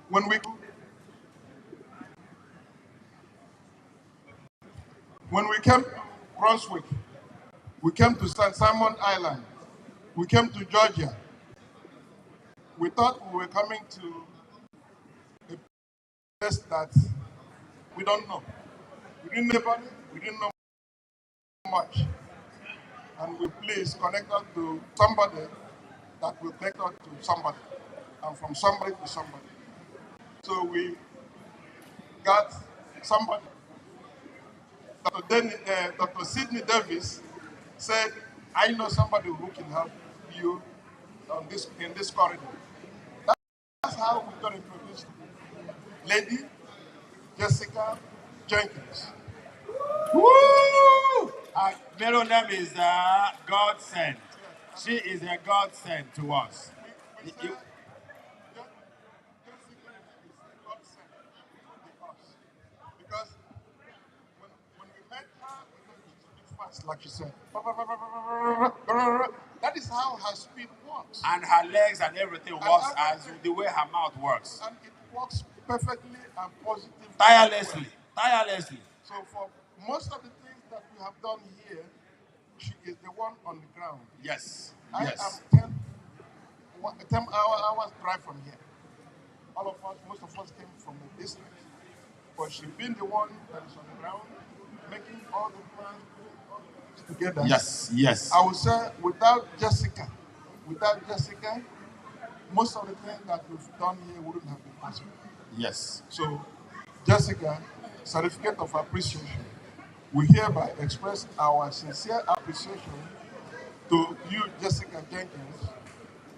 When we came to Brunswick, we came to St. Simon Island, we came to Georgia. We thought we were coming to a place that we don't know. We didn't know anybody, we didn't know much. And we please connect us to somebody that will connect us to somebody, and from somebody to somebody. So we got somebody. Dr. Sydney Davis said, I know somebody who can help you in this corridor. That's how we got introduced to Lady Jessica Jenkins. Woo! Her middle name is Godsend. She is a godsend to us. Because when we met her, she speaks fast, like she said. That is how her speed works. And her legs and everything works as the way her mouth works. And it works perfectly and positively. Tirelessly. So for most of the things that we have done here, she is the one on the ground. Yes. I Yes. am 10 hours drive from here. All of us, most of us came from a distance. But she being the one that is on the ground, making all the plans, putting all the things together. Yes, yes. I would say without Jessica, most of the things that we've done here wouldn't have been possible. Yes. So, Jessica, certificate of appreciation. We hereby express our sincere appreciation to you, Jessica Jenkins,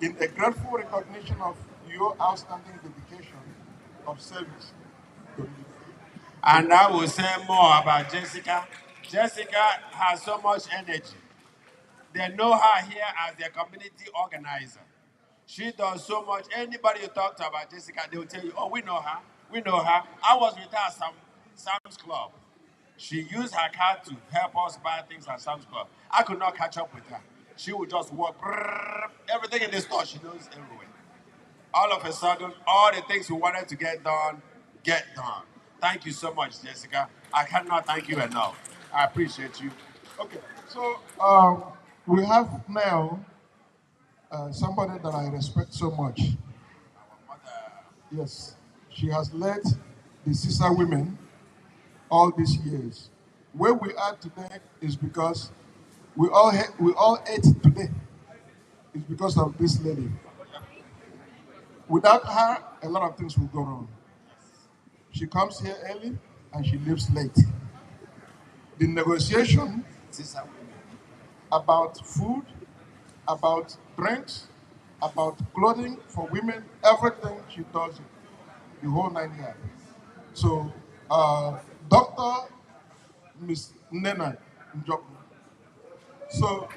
in a grateful recognition of your outstanding dedication of service to the. And I will say more about Jessica. Jessica has so much energy. They know her here as their community organizer. She does so much. Anybody you talk to about Jessica, they will tell you, oh, we know her. We know her. I was with her at Sam's Club. She used her card to help us buy things at Sam's Club. I could not catch up with her. She would just walk. Everything in the store, she knows everywhere. All of a sudden, all the things we wanted to get done. Thank you so much, Jessica. I cannot thank you enough. I appreciate you. Okay, so we have now somebody that I respect so much. Yes, she has led the CISA women all these years. Where we are today is because we all ate today. It's because of this lady. Without her, a lot of things will go wrong. She comes here early and she leaves late. The negotiation about food, about drinks, about clothing for women, everything she does it, the whole 9 years. So, Dr. Miss Nena Njoku. So,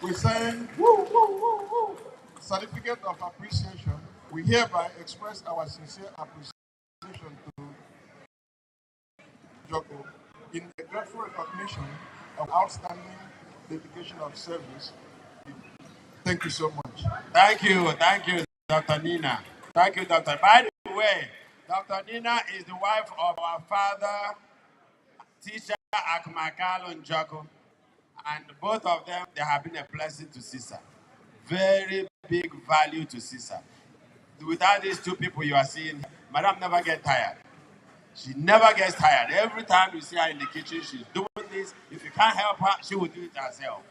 we're saying, woo, woo, woo, woo. Certificate of appreciation. We hereby express our sincere appreciation to Joko in a grateful recognition of outstanding dedication of service. Thank you so much. Thank you, Dr. Nina. Thank you, Doctor. By the way, Dr. Nina is the wife of our father, teacher Akmakalo Njoko. And both of them, they have been a blessing to CISA. Very big value to CISA. Without these two people you are seeing, Madam never gets tired. She never gets tired. Every time you see her in the kitchen, she's doing this. If you can't help her, she will do it herself.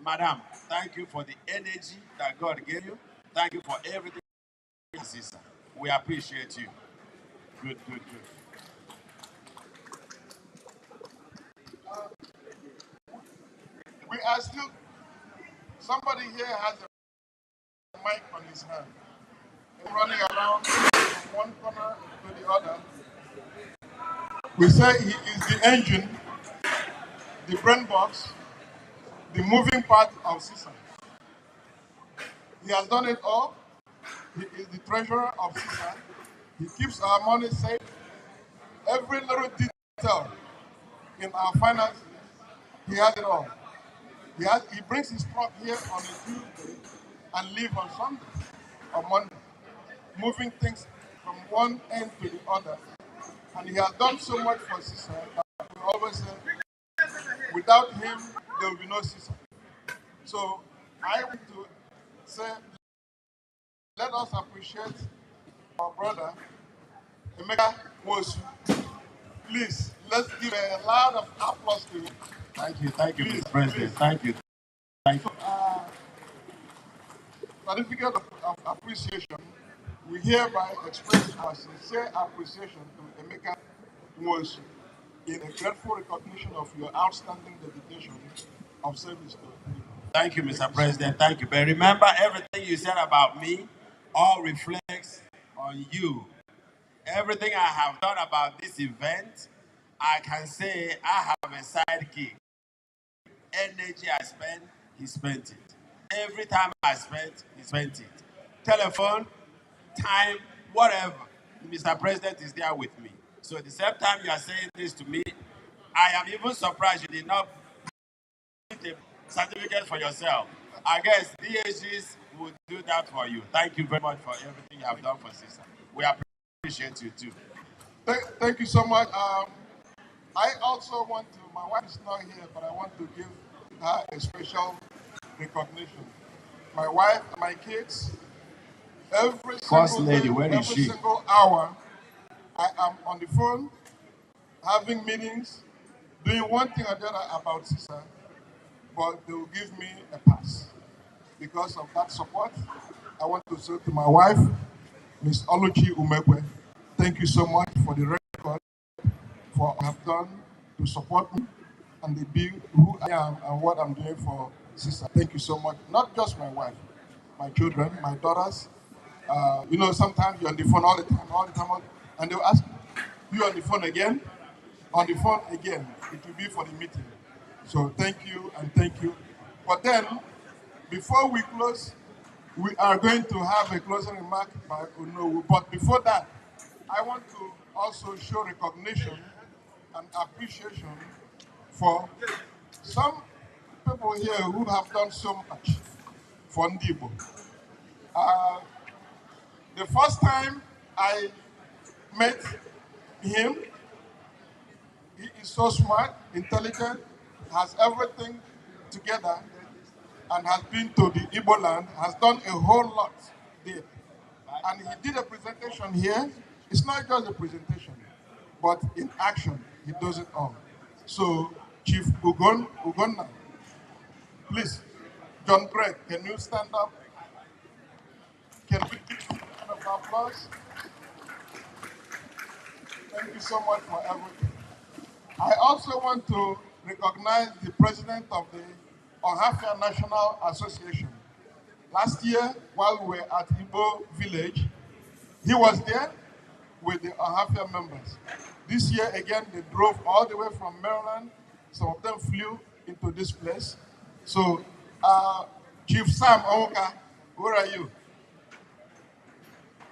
Madam, thank you for the energy that God gave you. Thank you for everything, CISA. We appreciate you. Good. We are still, somebody here has a mic on his hand. He's running around from one corner to the other. We say he is the engine, the brain box, the moving part of CISA. He has done it all. He is the treasurer of CISA. He keeps our money safe. Every little detail in our finances, he has it all. He brings his truck here on a Tuesday and leave on Sunday or Monday, moving things from one end to the other. And he has done so much for CISA that we always say, without him, there will be no CISA. So I want to say, let us appreciate our brother, Emeka Wosu. Please, let's give a loud of applause to him. Thank you, Mr. President. Please. Thank you. Certificate of appreciation. We hereby express our sincere appreciation to Emeka Wosu in a grateful recognition of your outstanding dedication of service to people. Thank you, Mr. President. Thank you. But remember, everything you said about me all reflects on you. Everything I have done about this event, I can say I have a sidekick. Energy I spent, he spent it. Every time I spent, he spent it. Telephone, time, whatever. Mr. President is there with me. So at the same time you are saying this to me, I am even surprised you did not get a certificate for yourself. I guess DHGs would do that for you. Thank you very much for everything you have done for CISA. We appreciate appreciate you too. Thank you so much. I also want to, my wife is not here, but I want to give her a special recognition. My wife and my kids, every First single lady, day, where is every she? single hour, I am on the phone, having meetings, doing one thing or the other about CISA, but they will give me a pass. Because of that support, I want to say to my wife, Ms. Oluchi Umekwe, thank you so much for the record, for what you have done to support me and to be who I am and what I'm doing for CISA. Thank you so much. Not just my wife, my children, my daughters. Sometimes you're on the phone all the time, and they'll ask you on the phone again, It will be for the meeting. So thank you and thank you. But then, before we close, we are going to have a closing remark by Onowu. But before that, I want to also show recognition and appreciation for some people here who have done so much for Ndibo. The first time I met him, he is so smart, intelligent, has everything together, and has been to the Igbo land, has done a whole lot there. And he did a presentation here. It's not just a presentation, but in action, he does it all. So, Chief Ugonna, please, John Greg, can you stand up? Can we give a round of applause? Thank you so much for everything. I also want to recognize the president of the Ohafia National Association. Last year, while we were at Igbo village, he was there with the Ohafia members. This year, again, they drove all the way from Maryland. Some of them flew into this place. So, Chief Sam Owoka, where are you?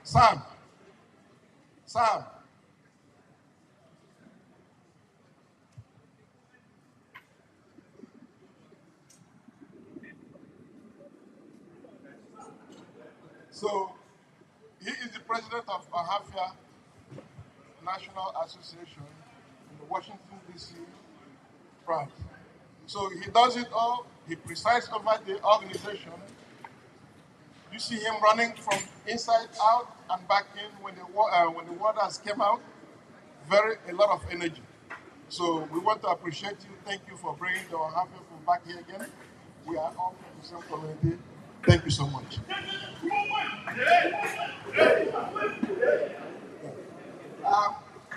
Sam. So, he is the president of Ohafia National Association in the Washington, D.C. branch. So he does it all. He presides over the organization. You see him running from inside out and back in when the waters came out. A lot of energy. So we want to appreciate you. Thank you for bringing the Ohafia people back here again. We are all from the same community. Thank you so much.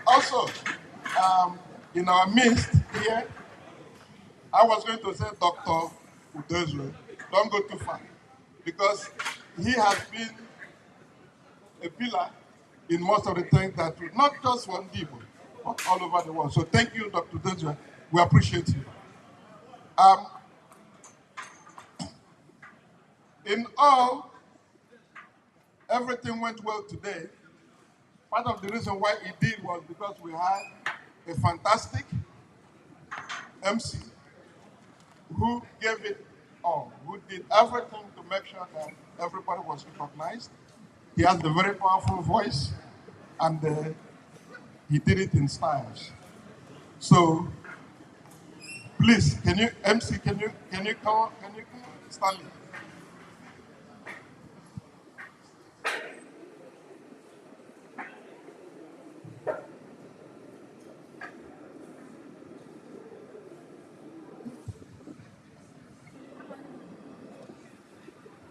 Also, in our midst here, I was going to say Dr. Udezwe, don't go too far, because he has been a pillar in most of the things that we, not just for Ndibo, but all over the world. So thank you, Dr. Udezwe. We appreciate you. In all, everything went well today. Part of the reason why it did was because we had a fantastic MC who gave it all, who did everything to make sure that everybody was recognized. He has a very powerful voice, and he did it in styles. So, please, can you come, Stanley?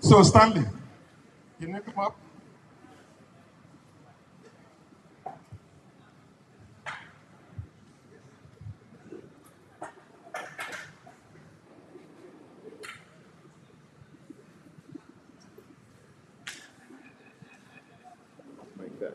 So, Stanley, can you come up? Like that.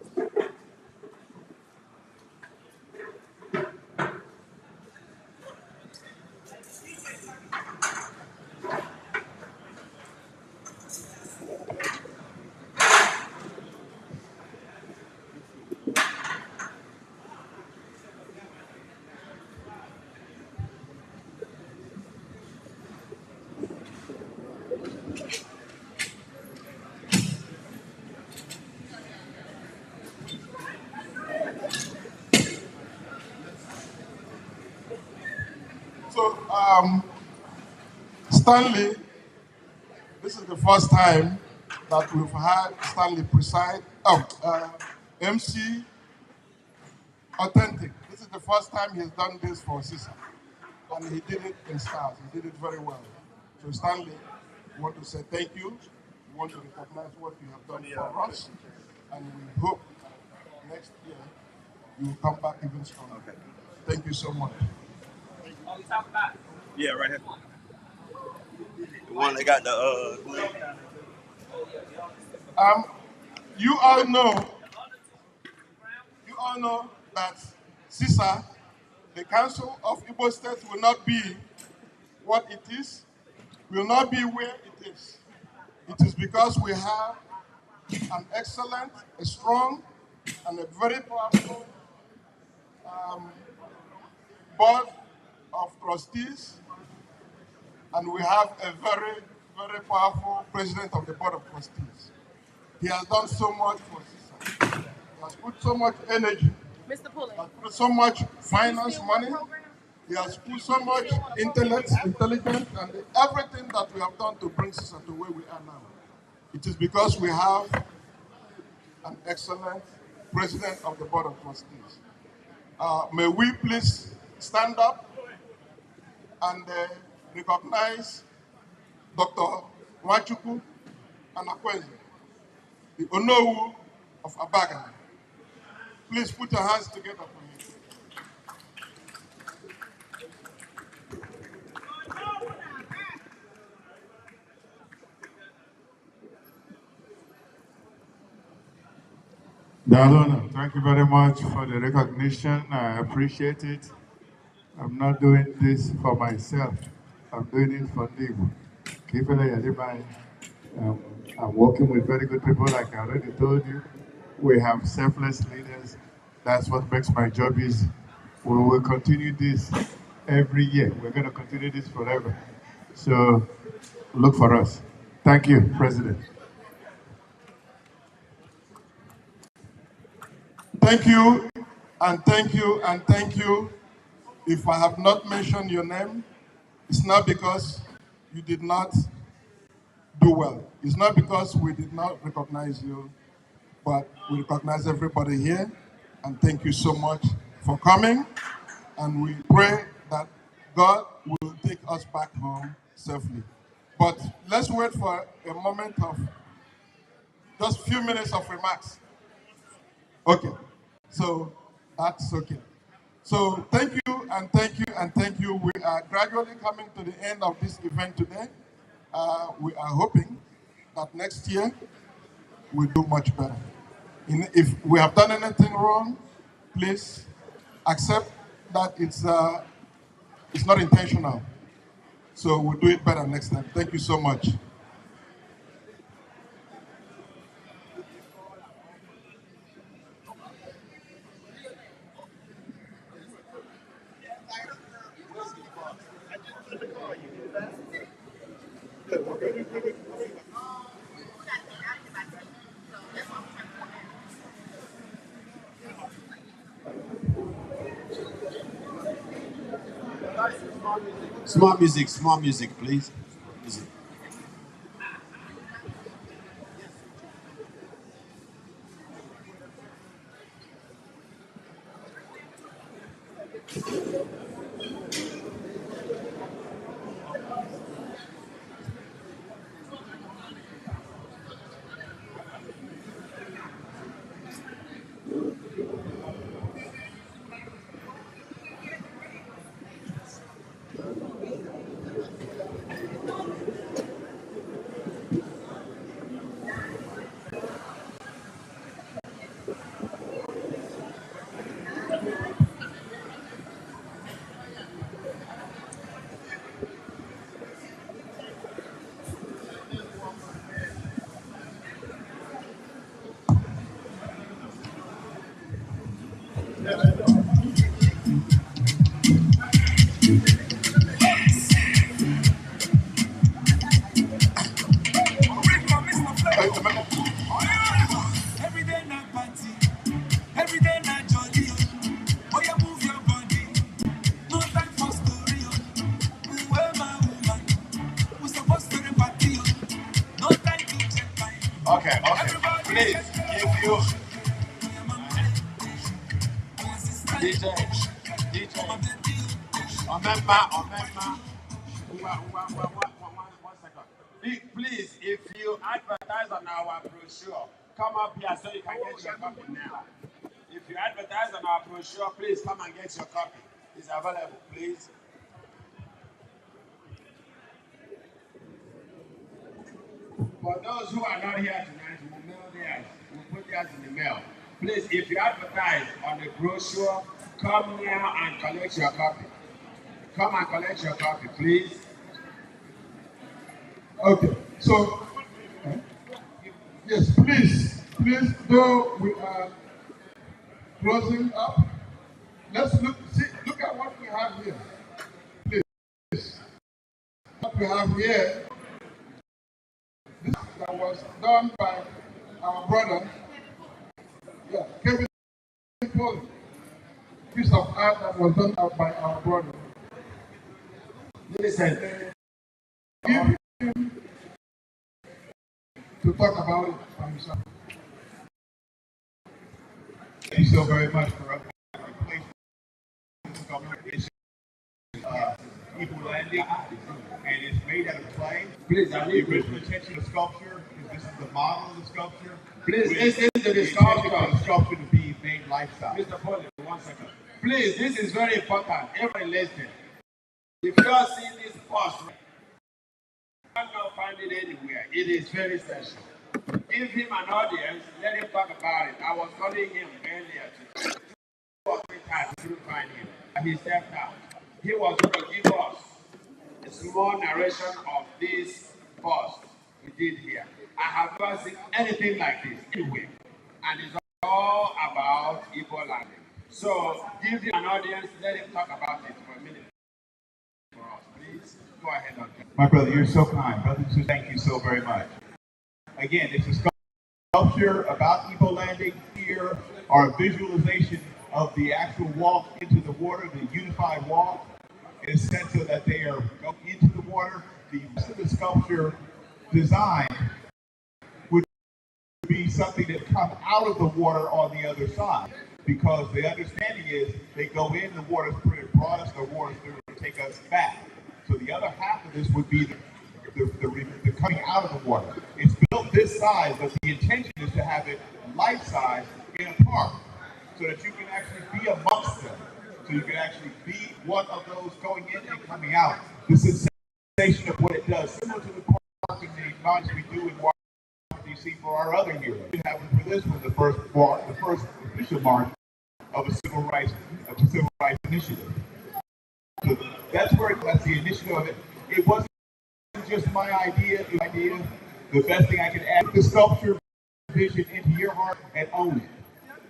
Stanley, this is the first time that we've had Stanley preside, MC Authentic. This is the first time he's done this for CISA. And he did it in style. He did it very well. So Stanley, we want to say thank you. We want to recognize what you have done for us. And we hope next year you will come back even stronger. Okay. Thank you so much. Yeah, right here. The one that got the You all know that CISA, the Council of Igbo States, will not be what it is, will not be where it is. It is because we have an excellent, a strong, and a very powerful board of trustees, and we have a very, very powerful president of the board of trustees. He has done so much for CISA. He has put so much energy. Mr. Pulley. He has put so much finance money. He has put so much intelligence, and everything that we have done to bring CISA to where we are now. It is because we have an excellent president of the board of trustees. May we please stand up and recognize Dr. Nwachukwu Anakwenze, the Onowu of Abaga. Please put your hands together for him. Dalona, thank you very much for the recognition. I appreciate it. I'm not doing this for myself. I'm doing it for Igbo. I'm working with very good people, like I already told you. We have selfless leaders. That's what makes my job easy. We will continue this every year. We're going to continue this forever. So look for us. Thank you, President. Thank you, and thank you, and thank you. If I have not mentioned your name, it's not because you did not do well. It's not because we did not recognize you, but we recognize everybody here, and thank you so much for coming, and we pray that God will take us back home safely. But let's wait for a moment of just a few minutes of remarks. Okay, so that's okay. So thank you, and thank you, and thank you. We are gradually coming to the end of this event today. We are hoping that next year we'll do much better. If we have done anything wrong, please accept that it's not intentional. So we'll do it better next time. Thank you so much. Small music, please. Music. DJ. Remember. 1 second. Please, if you advertise on our brochure, come up here so you can get your copy now. If you advertise on our brochure, please come and get your copy. It's available, please. For those who are not here tonight, we'll mail theirs. We'll put theirs in the mail. Please, if you advertise on the brochure, come now and collect your copy. Come and collect your copy, please. Okay, so, yes, please, though we are closing up, let's look at what we have here. Please, what we have here, this that was done by our brother, Kevin Paul, piece of art that was done by our brother. Listen. Give him to talk about it by himself. Thank you so very much for Igbo Landing, and it's made out of clay. Please, the original intention of the sculpture is this is the model of the sculpture. Please, this is the sculpture to be made life-size. Mr. Paul, 1 second. Please, this is very important. Everybody listen. If you are seeing this post, you cannot find it anywhere. It is very special. Give him an audience. Let him talk about it. I was calling him earlier today. 2 or 3 times, couldn't find him. He stepped out. He was going to give us a small narration of this post we did here. I have never seen anything like this anywhere. And it's all about Igbo Landing. So give him an audience. Let him talk about it for a minute. For us, please go ahead. My brother, you're so kind. Brother, thank you so very much. Again, it's a sculpture about Igbo Landing. Here are a visualization of the actual walk into the water, the unified walk, in a sense so that they are going into the water. The rest of the sculpture design would be something that comes out of the water on the other side, because the understanding is they go in, the water's pretty across, the water's going to take us back. So the other half of this would be the coming out of the water. It's built this size, but the intention is to have it life-size in a park, so that you can actually be amongst them. So you can actually be one of those going in and coming out. The sensation of what it does, similar to the park and the march we do in Washington, D.C. for our other heroes. It happened for this one, the first official march of a civil rights initiative. So that's the initiative of it. It wasn't just my idea. The best thing I could add the sculpture vision into your heart and own it.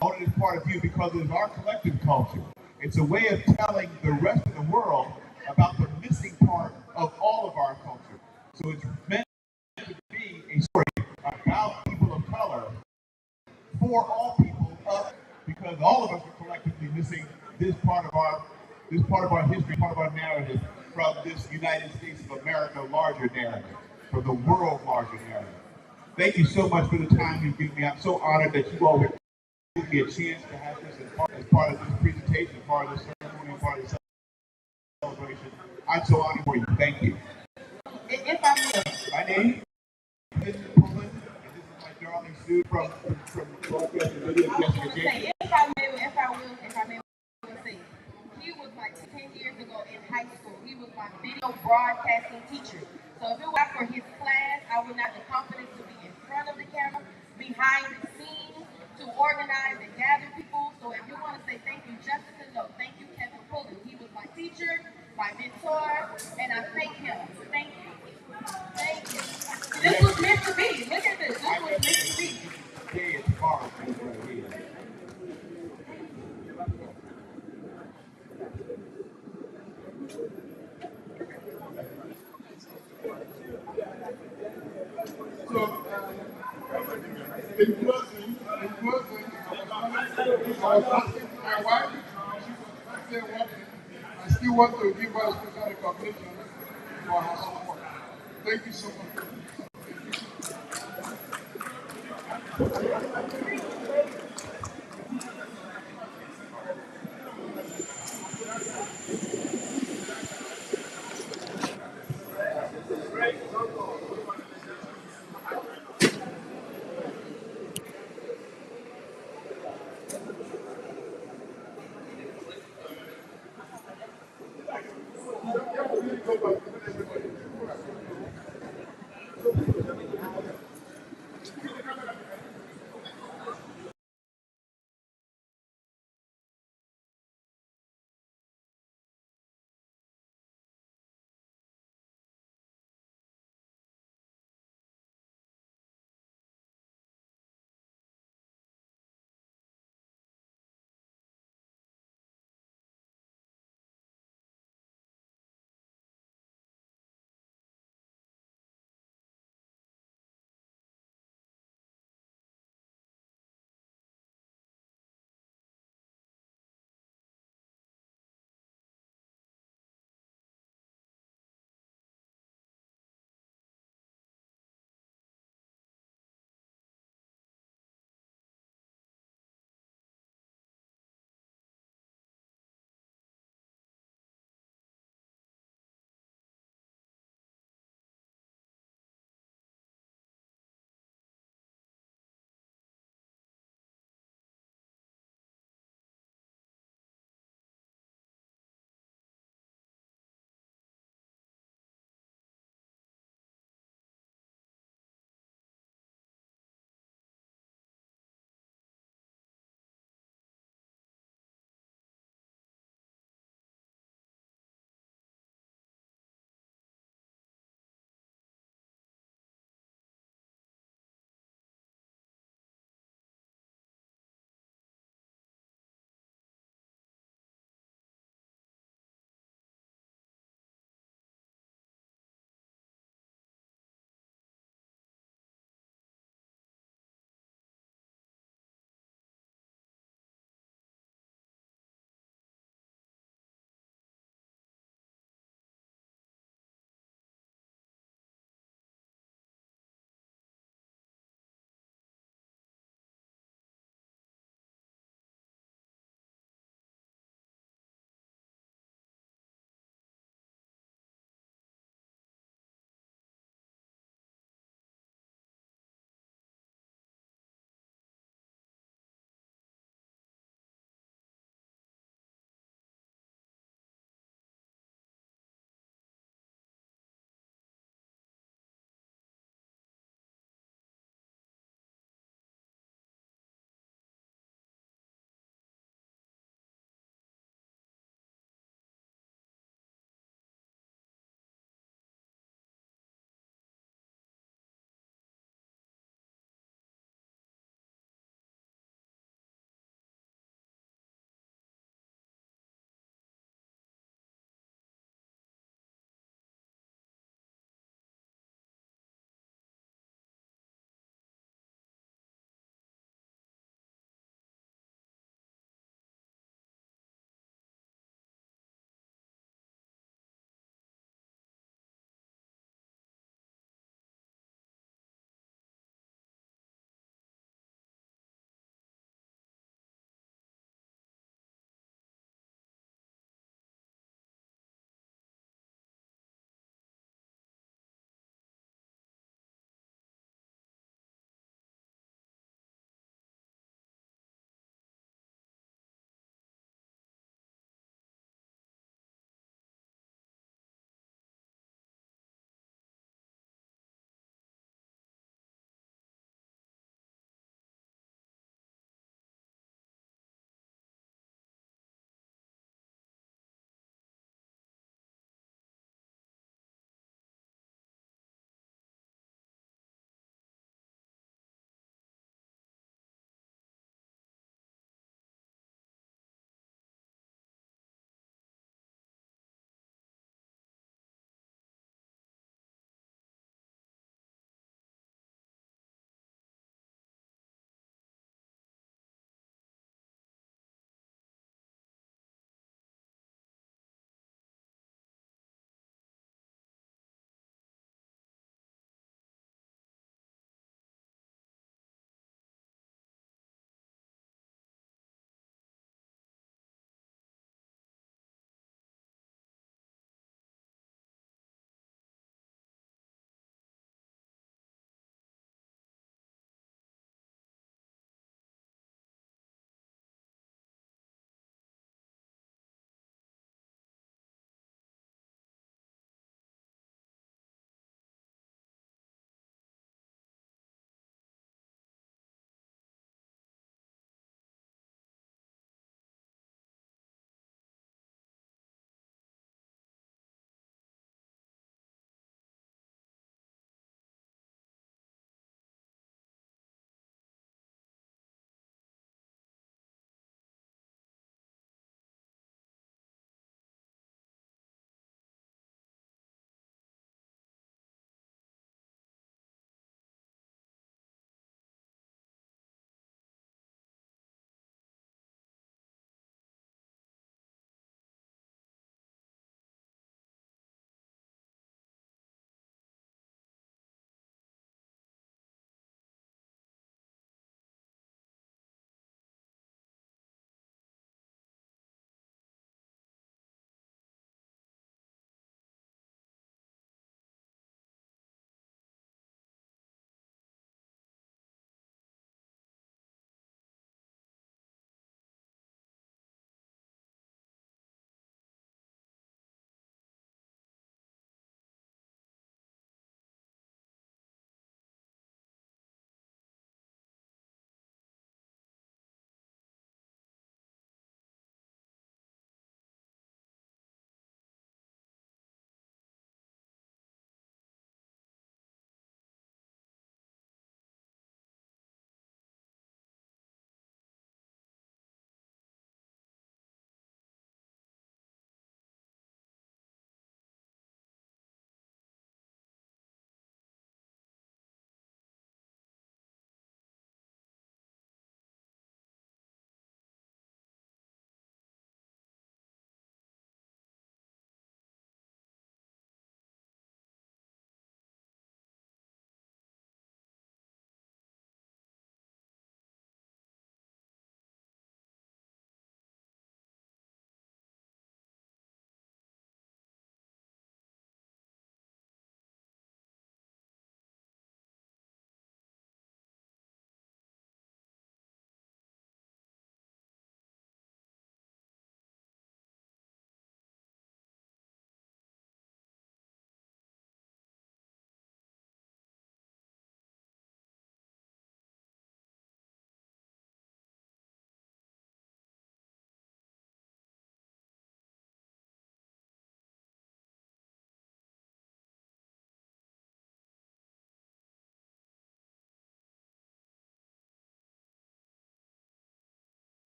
Own it as part of you, because it's our collective culture. It's a way of telling the rest of the world about the missing part of all of our culture. So it's meant to be a story about people of color for all people, because all of us are collectively missing this part of our history, part of our narrative from this United States of America larger narrative, from the world larger narrative. Thank you so much for the time you've given me. I'm so honored that you all would give me a chance to have this as part of this presentation, part of this ceremony, part of the celebration. I'm so honored for you. Thank you. If I may. My name is Poland, and this is my darling Sue from If I may say, he was like 10 years ago in high school. He was my video broadcasting teacher. So if it were for his class, I would not have the confidence to be in front of the camera, behind the scenes, to organize and gather people. So if you want to say thank you, Jessica, no, thank you, Kevin Pullen. He was my teacher, my mentor, and I thank him. Thank you. Thank you. This was meant to be. Look at this. This was meant to be. In closing, I was asking my wife, she was back there watching. I still want to give her special recognition for her support. Thank you so much.